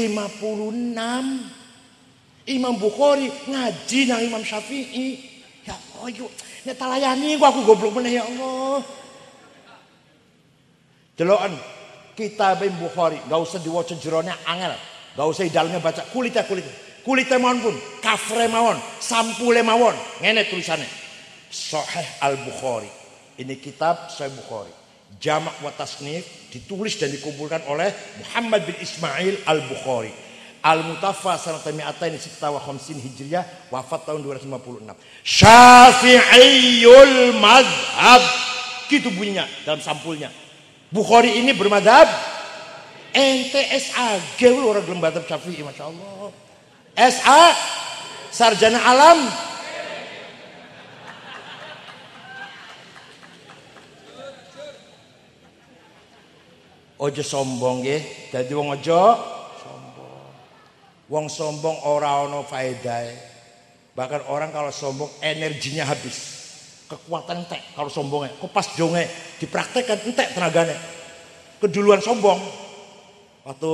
Imam Bukhari ngaji nang Imam Syafi'i. Ya Allah, yuk, nek talayani aku goblok meneh ya Allah. Deloken kitab Imam Bukhari, enggak usah diwaca jerone angel, enggak usah di dalamnya baca kulitnya. Kulitnya mawon pun, kafre mawon, sampule mawon. Ngene tulisannya. Sahih Al-Bukhari. Ini kitab Sahih Bukhari. Jamak wa tasnif ditulis dan dikumpulkan oleh Muhammad bin Ismail Al-Bukhari. Al-Mutawaffa sanata mi'atain sitta wa khamsin Hijriyah, wafat tahun 256. Syafi'iyul madhab. Gitu bunyinya dalam sampulnya. Bukhari ini bermadhab NTSAG orang gelem madhab Syafi'i, Masya Allah. SA sarjana alam. Ojo sombong nggih, dadi wong ojo sombong. Wong sombong ora ana faedahe. Bahkan orang kalau sombong energinya habis. Kekuatan entek kalau sombongnya. Kok pas jonge dipraktekkan entek tenaganya. Keduluan sombong. Waktu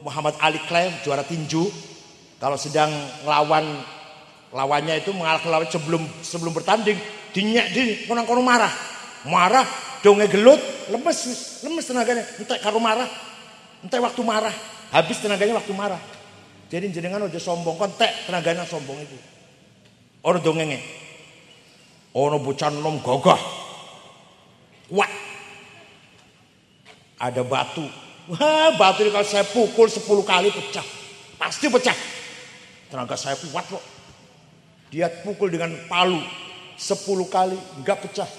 Muhammad Ali Klaim juara tinju, kalau sedang lawannya itu mengalahkan lawan sebelum bertanding, dinyek kono marah, donge gelut, lemes tenaganya, entek karo marah, entek waktu marah, habis tenaganya waktu marah. Jadi jenengan aja sombong, kon entek tenaganya sombong itu. Ono dongenge, ono bocah nom gagah, kuat, ada batu, wah batu ini kalau saya pukul 10 kali pecah, pasti pecah. Tenaga saya kuat kok. Dia pukul dengan palu 10 kali enggak pecah.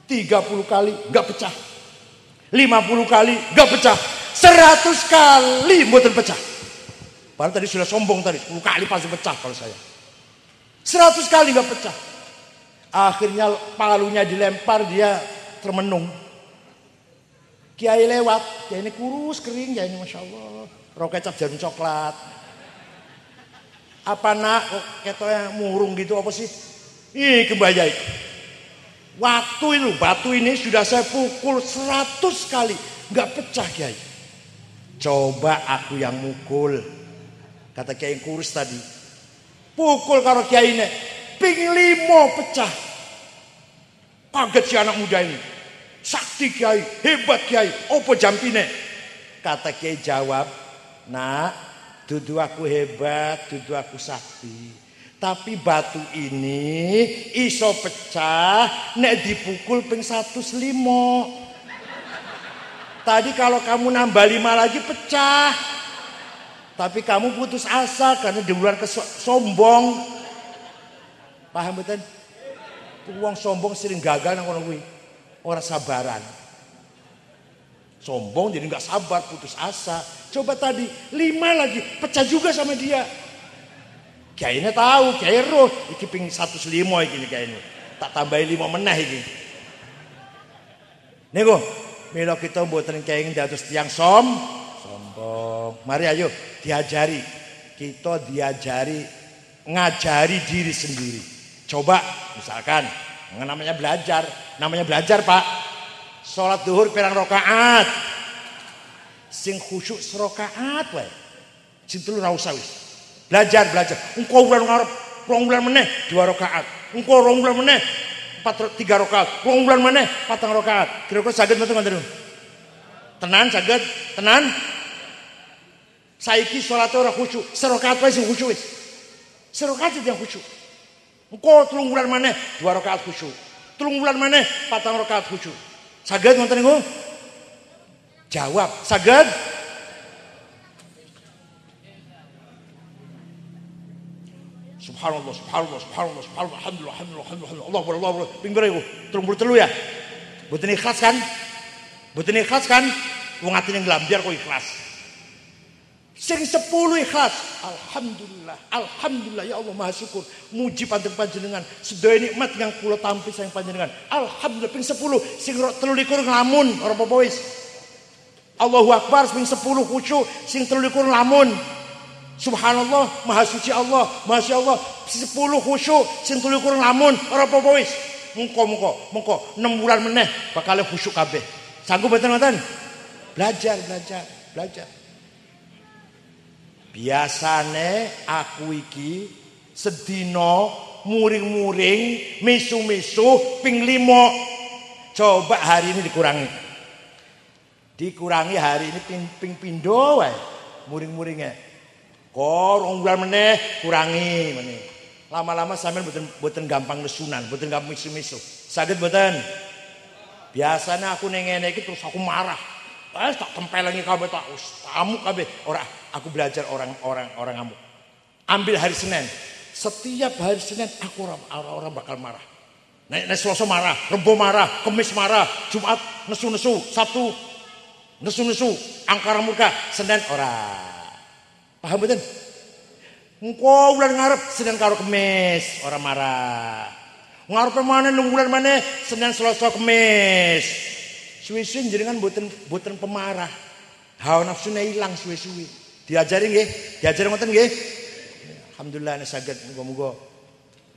30 kali enggak pecah. 50 kali enggak pecah. 100 kali mboten pecah. Padahal tadi sudah sombong tadi, 10 kali pasti pecah kalau saya. 100 kali enggak pecah. Akhirnya palunya dilempar, dia termenung. Kiai lewat, kiai ini kurus kering, kiai ini Masya Allah. Rokecap jarum coklat. Apa nak kok ketoknya murung gitu apa sih? Ih kebaya itu. Waktu itu batu ini sudah saya pukul 100 kali nggak pecah Kiai. Coba aku yang mukul, kata Kiai kurus tadi. Pukul karo Kiai ini, ping 5 pecah. Kaget si anak muda ini. Sakti Kiai, hebat Kiai. Opo jampine? Kata Kiai jawab, nak. Dudu aku hebat, dudu aku sakti. Tapi batu ini iso pecah nek dipukul ping 105. Tadi kalau kamu nambah 5 lagi pecah. Tapi kamu putus asa karena duluan sombong. Paham betul? Wong sombong sering gagal nang ngono kuwi. Ora sabaran. Sombong jadi nggak sabar, putus asa. Coba tadi 5 lagi pecah juga sama dia. Kiainya tahu, kiai roh iki ping 105 iki kiai ini. Tak tambahi 5 meneh iki. Niku, mila kita mboten kenging dados tiyang sombong. Mari ayo diajari. Kita diajari ngajari diri sendiri. Coba misalkan namanya belajar Pak. Salat zuhur pirang rakaat. Sing khusyuk serakaat wae. Sing telu ra usah wis. Belajar. Engko bulan ngarep 2 bulan meneh 2 rakaat. Engko 2 bulan meneh 3 rakaat. 2 bulan meneh 4 rakaat. Kira-kira saged mboten ngoten? Tenan saged? Tenan? Saiki salat ora khusyuk, serakaat wae sing khusyuk wis. Serakaat yang khusyuk. Engko 3 bulan meneh 2 rakaat khusyuk. 3 bulan meneh 4 rakaat khusyuk. Saged ngoten niku? Jawab, saged? Subhanallah, subhanallah, subhanallah, subhanallah, alhamdulillah, alhamdulillah, alhamdulillah, Allah akbar, Allah akbar. Ping pira iku? 33 ya? Mboten ikhlas kan? Mboten ikhlas kan? Wong atine nglambiar kok ikhlas. Sing 10 ikhlas. Alhamdulillah, alhamdulillah ya Allah maha syukur. Muji panjenengan, sedaya nikmat yang kula tampi sayang panjenengan. Alhamdulillah ping 10 sing 23 nglamun ora apa-apa wis. Allahu akbar ping 10 khusyuk, sing 23 nglamun. Subhanallah, maha suci Allah, masya Allah, 10 khusyuk, sing 23 nglamun ora apa-apa wis. Mengko 6 bulan meneh bakal khusyuk kabeh. Sanggup mboten ngoten? Belajar. Biasane aku iki sedina muring-muring misu-misu ping 5. Coba hari ini dikurangi hari ini ping pindho wae muring-muringe. Kok 2 bulan meneh kurangi meneh. Lama-lama sampean mboten gampang nesunan, mboten gampang misu-misu. Saged mboten? Biasanya aku ning ngene iki terus aku marah. Tak tempelengi kabeh tak amuk kabeh. Ora, aku belajar orang amuk. Ambil hari Senin. Setiap hari Senin aku orang bakal marah. Nek Selasa marah, Rebo marah, Kamis marah, Jumat nesu-nesu, Sabtu nesu-nesu, angkara murka, Senin ora. Paham mboten? Engko bulan ngarep Senin karo Kamis ora marah. Ngarepe maneh 6 bulan maneh Senin Selasa Kamis. Suwi-suwi jenengan boten pemarah. Hawa nafsune ilang suwi-suwi. Diajari nggih? Diajari ngoten nggih? Alhamdulillah nek saged muga-muga.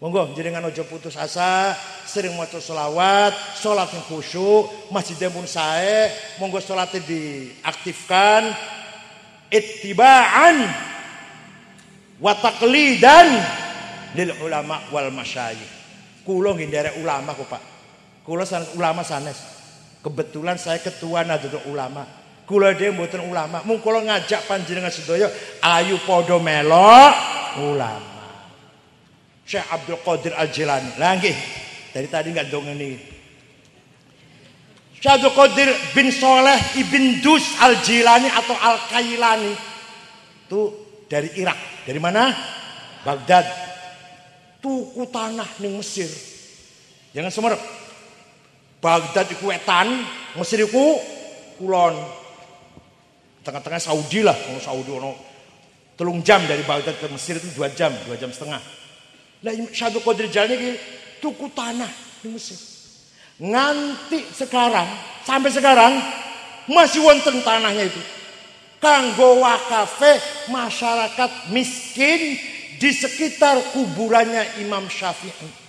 Monggo jenengan aja putus asa, sering maca selawat, salat yang khusyuk, masjidnya pun sae, monggo salatnya diaktifkan. Ittiba'an wa taqlidan lil ulama wal masyayikh. Kula nggih nderek ulama kok, Pak. Kula ulama sanes. Kebetulan saya ketua Nahdlatul Ulama. Kula dhewe mboten ulama. Mung kula ngajak panjenengan sedaya ayo padha melok ulama. Syekh Abdul Qadir Al-Jilani. Lah nggih. Dari tadi enggak ndongeni. Syekh Abdul Qadir bin Saleh ibn Dus Al-Jilani atau Al-Kailani. Itu dari Irak. Dari mana? Baghdad. Tuku tanah ning Mesir. Jangan semerep. Baghdad iku wetan, Mesir iku kulon. Tengah-tengah Saudi lah, kalau Saudi ono 3 jam dari Baghdad ke Mesir itu 2 jam, 2 jam setengah. Lah Syekh Qadir Jalani iki tuku tanah di Mesir. Nganti sekarang, sampai sekarang masih wonten tanahnya itu. Kanggo wakafe masyarakat miskin di sekitar kuburannya Imam Syafi'i.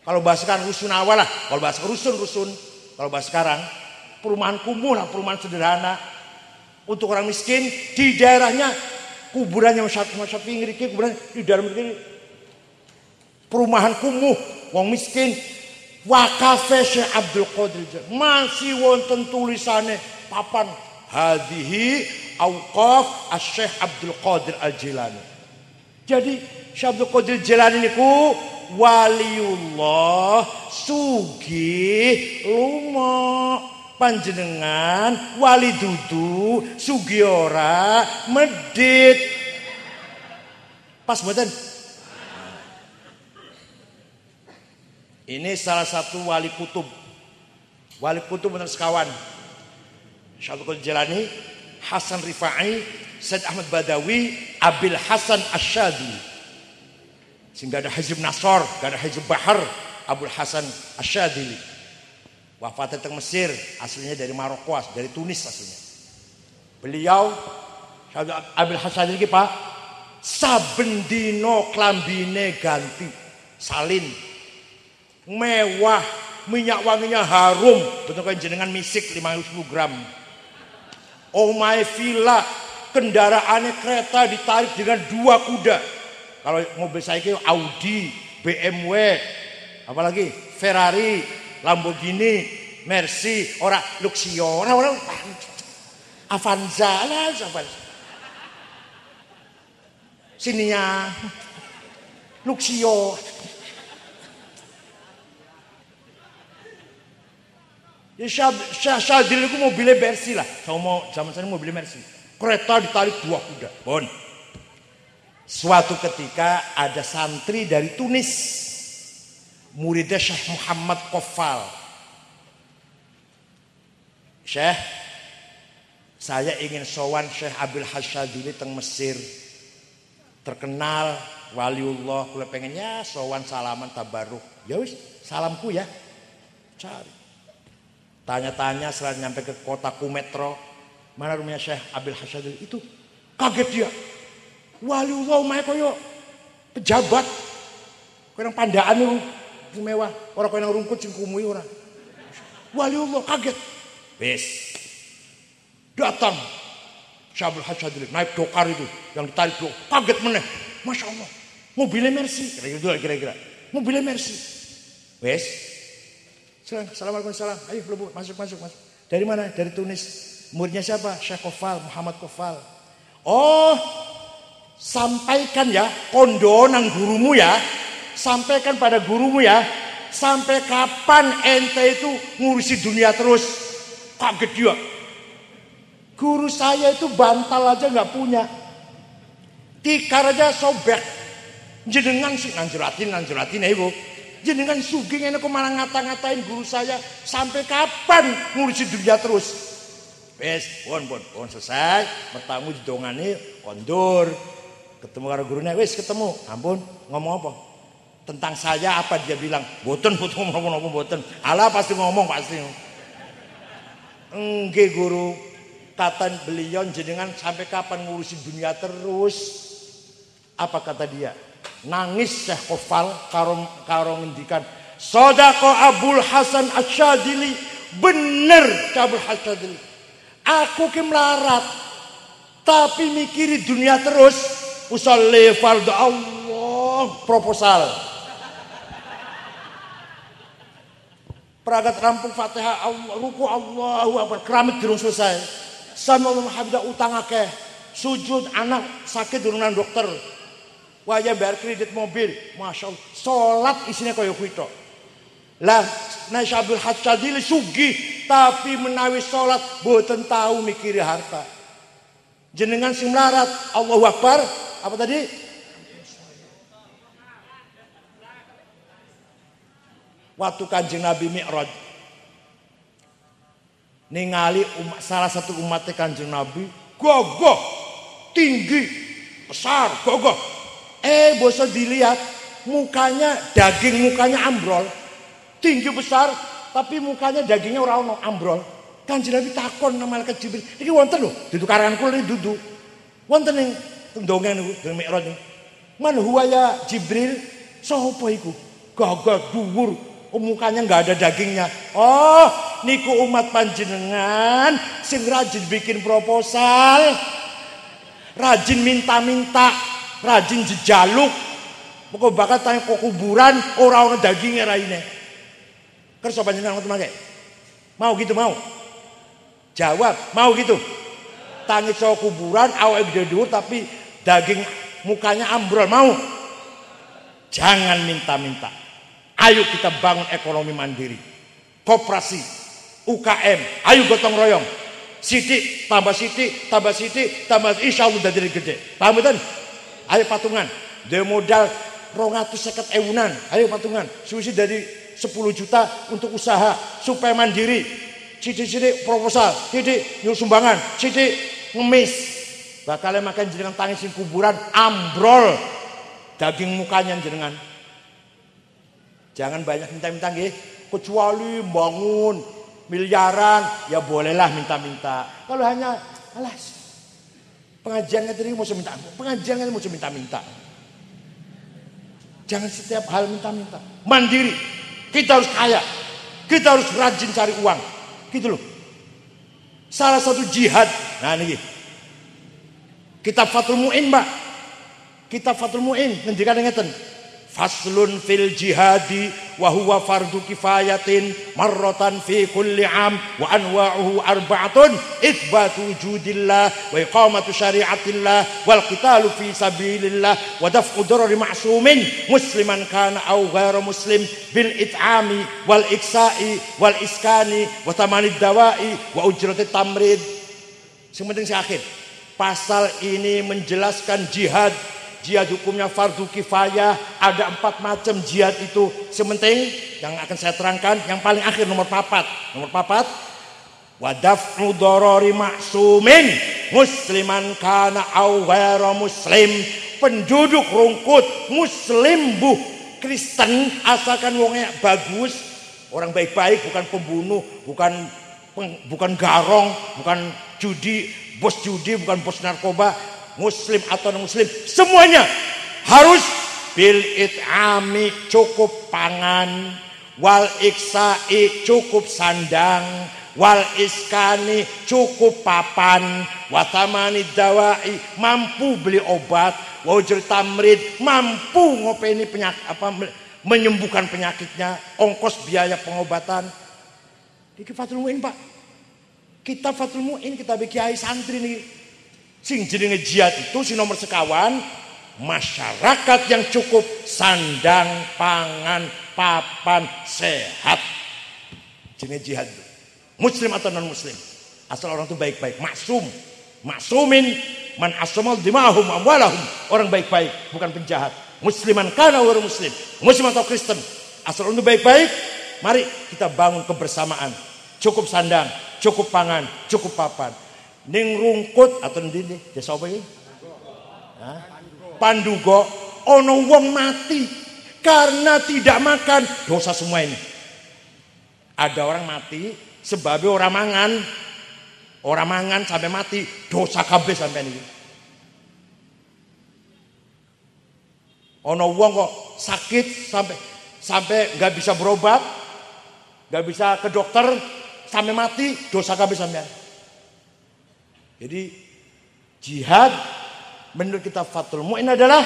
Kalau bahas sekarang rusun awal lah, kalau bahas rusun. Kalau bahas sekarang perumahan kumuh lah, perumahan sederhana untuk orang miskin di daerahnya kuburannya Syafi'i ngriki, kuburan di dalam ngriki perumahan kumuh wong miskin. Wakafe Syekh Abdul Qadir masih wonten tulisane papan hadhihi auqaf Syekh Abdul Qadir Al-Jilani. Jadi Syekh Abdul Qadir Jilani niku waliullah sugih lumo, panjenengan wali dudu sugih ora medit. Pas mboten? Ini salah satu wali kutub. Wali kutub bener sekawan. Syekh Abdul Qadir Jilani, Hasan Rifai, Said Ahmad Badawi, Abil Hasan Asyadi. Sehingga ada Hizib Nasor, ada Hizib Bahar, Abul Hasan Asyadili. Wafatnya di Mesir, aslinya dari Maroko, dari Tunis aslinya. Beliau, Abul Hasan ini Pak, saben dino klambine ganti, salin, mewah, minyak wanginya harum, betul kan jenengan misik 50 gram. Omae villa, kendaraannya kereta ditarik dengan 2 kuda. Kalau mobil saya itu Audi, BMW, apalagi Ferrari, Lamborghini, Mercy, ora Luxio, orang Avanza lah, Sinia, Luxio. Ya Syadil itu mobilnya Mercy lah, sama zaman saya mobilnya Mercy. Kereta ditarik 2 kuda, bon. Suatu ketika ada santri dari Tunis, muridnya Syekh Muhammad Qofal. Syekh, saya ingin sowan Syekh Abil Hasyadzili teng Mesir. Terkenal waliullah, kula pengennya sowan salaman tabaruk. Ya wis, salamku ya. Cari. Tanya-tanya setelah nyampe ke kota Kumetro, mana rumahnya Syekh Abil Hasyadzili itu. Kaget dia. Waliullah omahe koyo pejabat. Koyo nang pandaan niku mewah, ora koyo nang rungkut sing kumui ora. Waliullah kaget. Wis. Datang Syekh Abdul Hasyadzili naik dokar itu yang ditarik dokar. Kaget meneh. Masya Allah. Mobilnya Mercy. Kira-kira. Mobilnya Mercy. Wes. Assalamualaikum salam. Ayo lebu masuk. Dari mana? Dari Tunis. Muridnya siapa? Syekh Qofal, Muhammad Qofal. Oh, sampaikan ya kondo nang gurumu ya. Sampaikan pada gurumu ya. Sampai kapan ente itu ngurusi dunia terus? Kaget dia. Guru saya itu bantal aja nggak punya. Tikar aja sobek. Jenengan sih nanjuratin ibu. Jenengan sugeng ini kok malah ngata-ngatain guru saya. Sampai kapan ngurusi dunia terus? Wes, pon selesai. Bertamu di dongane kondur. Ketemu karo gurunya, wes ketemu. Ampun, ngomong apa? Tentang saya apa dia bilang? Boten ngomong boten. Alah pasti ngomong pasti. Nggih guru, kata beliau jenengan sampai kapan ngurusi dunia terus? Apa kata dia? Nangis Syekh Qofal karo ngendikan, "Shadaqah Abul Hasan Asyadzili." Bener Abul Hasyadzili. Aku ki melarat tapi mikiri dunia terus. Usolli fardhu Allah proposal. Peragat rampung Fatihah Allah, ruku Allahu Akbar, keramik durung selesai. Sami Muhammadah utang akeh. Sujud anak sakit turunan dokter. Waya bayar kredit mobil. Masya Allah. Sholat isinya kaya kuwi tok. Lah, Syekh Abdul Hasyadzili sugih tapi menawi sholat boten tahu mikiri harta. Jenengan sing melarat, Allahu Akbar. Apa tadi? Waktu Kanjeng Nabi Mi'raj ningali salah satu umatnya Kanjeng Nabi gogoh tinggi besar gogoh bosa dilihat mukanya ambrol tinggi besar tapi mukanya dagingnya ora ono ambrol. Kanjeng Nabi takon nang malaikat Jibril, iki wonten lho dudu karangan kula iki dudu wonten ning ndonga niku ning Mi'raj niku. Man huwa ya Jibril? Sapa iku? Gagah dhuwur, mukanya enggak ada dagingnya. Oh, niku umat panjenengan sing rajin bikin proposal, rajin minta-minta, rajin jejaluk. Pokok bakal tanya kok kuburan ora ono dagingnya raine. Kersa panjenengan ngoten mangke. Mau gitu mau? Jawab, mau gitu. Tangi cowok kuburan awake gede dhuwur tapi daging mukanya ambrol, mau? Jangan minta-minta. Ayo kita bangun ekonomi mandiri. Koperasi, UKM, ayo gotong royong. Sidik, tambah insya Allah dari gede. Paham betul? Ayo patungan. Dia modal 250.000-an. Ayo patungan. Susi dari 10 juta untuk usaha supaya mandiri. Sidik proposal, sidik nyuruh sumbangan, sidik ngemis. Bakalnya makan jenengan tangis sing kuburan ambrol daging mukanya jenengan. Jangan banyak minta-minta nggih, kecuali bangun miliaran ya bolehlah minta-minta. Kalau hanya alas pengajiannya tadi mau minta-minta. Jangan setiap hal minta-minta. Mandiri. Kita harus kaya. Kita harus rajin cari uang. Gitu loh. Salah satu jihad. Nah ini. Kitab Fathul Mu'in, Mbak. Kitab Fathul Mu'in ngendikan ngeten. Faslun fil jihadi wa huwa fardu kifayatin marratan fi kulli am wa anwa'uhu arba'atun itsbatu wujudillah wa iqamatu syari'atillah wal qitalu fi sabilillah wa daf'u darari ma'sumin musliman kana aw ghairu muslim bil it'ami wal iksa'i wal iskani wa tamanid dawa'i wa ujratit tamrid. Sing penting sing akhir. Pasal ini menjelaskan jihad jihad hukumnya fardu kifayah. Ada 4 macam jihad itu. Sementing yang akan saya terangkan, yang paling akhir nomor 4. Nomor 4, wadaf'u darari maksumin musliman kana aw ghairu muslim. Penduduk rungkut muslim buh Kristen asalkan wongnya bagus, orang baik-baik, bukan pembunuh, bukan garong, bukan bos judi, bukan bos narkoba, muslim atau non muslim, semuanya harus bil it'ami, cukup pangan, wal iksa'i, cukup sandang, wal iskani, cukup papan, watamani dawai, mampu beli obat, wajur tamrid, mampu ngopeni menyembuhkan penyakitnya, ongkos biaya pengobatan. Ini Fathul Mu'in, Pak. Kita Fathul Mu'in, kita kiai santri nih. Sing jenenge jihad itu si nomor sekawan, masyarakat yang cukup sandang, pangan, papan, sehat. Jenenge jihad itu. Muslim atau non muslim. Asal orang itu baik-baik, maksum. Maksumin man asamal dimahum amwalahum. Orang baik-baik, bukan penjahat. Musliman kana wa muslim. Muslim atau Kristen. Asal orang itu baik-baik, mari kita bangun kebersamaan. Cukup sandang, cukup pangan, cukup papan. Ning rungkut atau ndi desa apa iki? Pandugo ono wong mati karena tidak makan, dosa semua ini. Ada orang mati sebabnya orang mangan sampai mati, dosa kabeh sampai ini. Ono wong kok sakit sampai nggak bisa berobat, nggak bisa ke dokter, sampai mati, dosa kabeh sampai. Jadi jihad menurut kita Fathul Mu'in adalah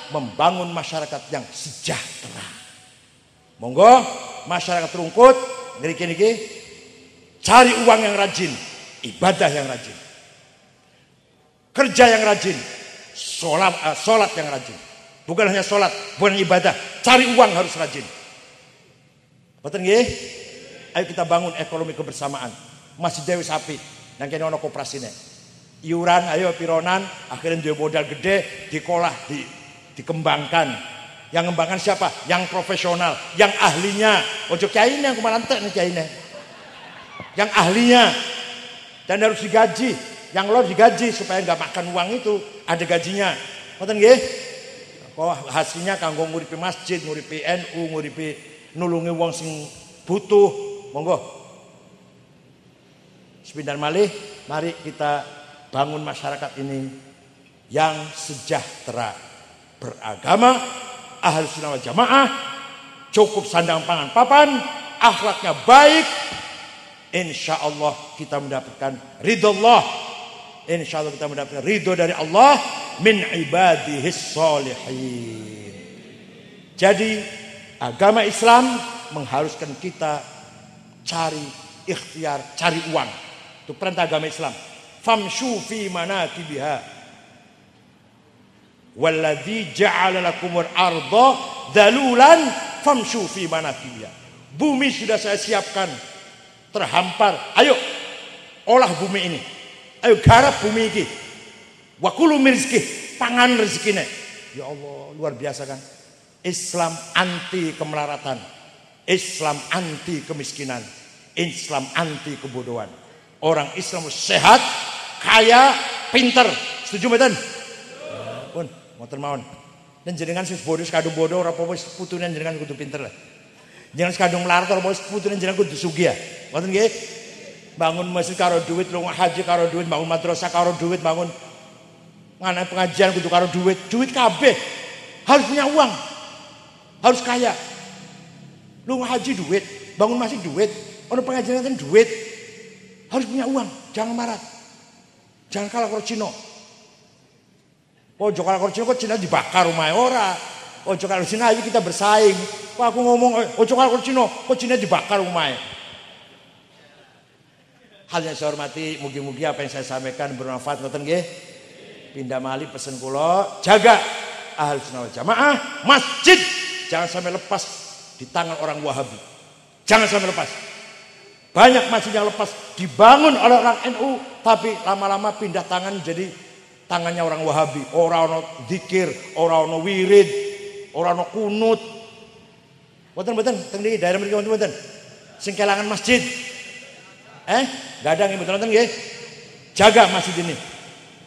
membangun masyarakat yang sejahtera. Monggo masyarakat rungkut niki cari uang yang rajin, ibadah yang rajin, kerja yang rajin, sholat yang rajin. Bukan hanya sholat, bukan ibadah, cari uang harus rajin. Betul nggih? Ayo kita bangun ekonomi kebersamaan. Masih Dewi Sapi, yang kene ono koperasine. Iuran, ayo pironan, akhirnya dia modal gede, dikolah, dikembangkan. Yang ngembangkan siapa? Yang profesional, yang ahlinya. Ojo kiai yang kemalantek nih kiai nih. Yang ahlinya dan harus digaji. Yang lo digaji supaya nggak makan uang itu, ada gajinya. Betul nggih? Kok hasilnya kanggo nguripi masjid, nguripi NU, nguripi nulungi wong sing butuh. Monggo. Sebentar malih, mari kita bangun masyarakat ini yang sejahtera, beragama, ahli sunnah wal jamaah, cukup sandang pangan papan, akhlaknya baik. Insya Allah kita mendapatkan ridho Allah. Insya Allah kita mendapatkan ridho dari Allah min ibadihis sholihin. Jadi agama Islam mengharuskan kita cari ikhtiar, cari uang. Itu perintah agama Islam. Famshu fi manakibiha walladzi ja'ala lakumul arda dalulan famshu fi manakibiha. Bumi sudah saya siapkan terhampar, ayo olah bumi ini, ayo garap bumi ini, wa kulu min rizqih, pangan rezekine. Ya Allah, luar biasa kan. Islam anti kemelaratan, Islam anti kemiskinan, Islam anti kebodohan. Orang Islam sehat, kaya, pinter. Setuju mboten? Pun, moten mawon. Dan jenengan sing bodoh kadung bodoh ora apa-apa putune jenengan kudu pinter lah. Jangan kadung melarat ora apa putune jenengan kudu sugih. Ngoten nggih? Bangun masjid karo duit, lunga haji karo duit, bangun madrasah karo duit, bangun ngane pengajian kudu karo duit. Duit kabeh. Harus punya uang. Harus kaya. Lunga haji duit, bangun masjid duit, ono pengajian kan duit. Harus punya uang, jangan marah. Jangan kalah karo Cina. Ojo kalah karo Cina, kok Cina dibakar rumahnya ora. Ojo kalah Cina, ayo kita bersaing. Kok aku ngomong, ojo kalah karo Cina, kok Cina dibakar rumahnya. Hal yang saya hormati, mugi-mugi apa yang saya sampaikan bermanfaat. Ngoten nggih. Pindah malih pesen kula, jaga ahli sunnah wal jamaah, masjid jangan sampai lepas di tangan orang Wahabi. Jangan sampai lepas. Banyak masjid yang lepas dibangun oleh orang NU, tapi lama-lama pindah tangan jadi tangannya orang Wahabi, ora ono zikir, ora ono wirid, ora ono kunut. Mboten teng di daerah mriki mboten. Sing kelangan masjid. Gadang mboten nonton nggih. Jaga masjid ini.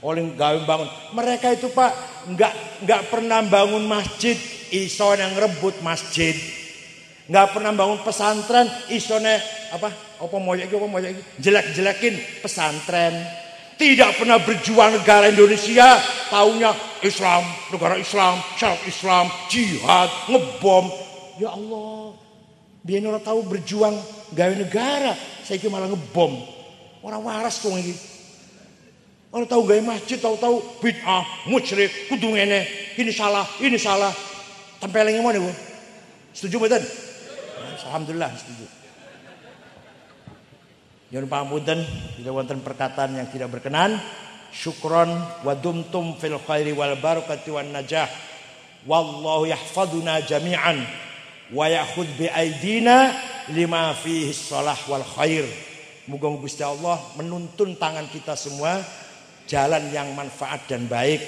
Oleh gawe bangun. Mereka itu Pak enggak pernah bangun masjid, isone ngrebut masjid. Enggak pernah bangun pesantren, isone apa moyek iki jelek-jelekin pesantren. Tidak pernah berjuang negara Indonesia, taunya Islam, negara Islam, syarat Islam, jihad, ngebom. Ya Allah, biar orang tahu berjuang gawe negara, saya kira malah ngebom. Orang waras tuh ini. Orang tahu gawe masjid, tahu bid'ah, musyrik, kudu ngene, ini salah. Tempelnya mana Bu? Setuju betul? Alhamdulillah setuju. Nyuwun pangapunten bila wonten perkataan yang tidak berkenan. Syukron wa dumtum fil khairi wal barakati wan najah. Wallahu yahfaduna jami'an wa ya'khudh bi aidina lima fihi shalah wal khair. Muga-muga Gusti Allah menuntun tangan kita semua jalan yang manfaat dan baik.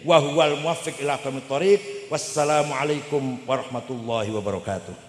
Wa huwal muwaffiq ila aqwamit thoriq. Wassalamualaikum warahmatullahi wabarakatuh.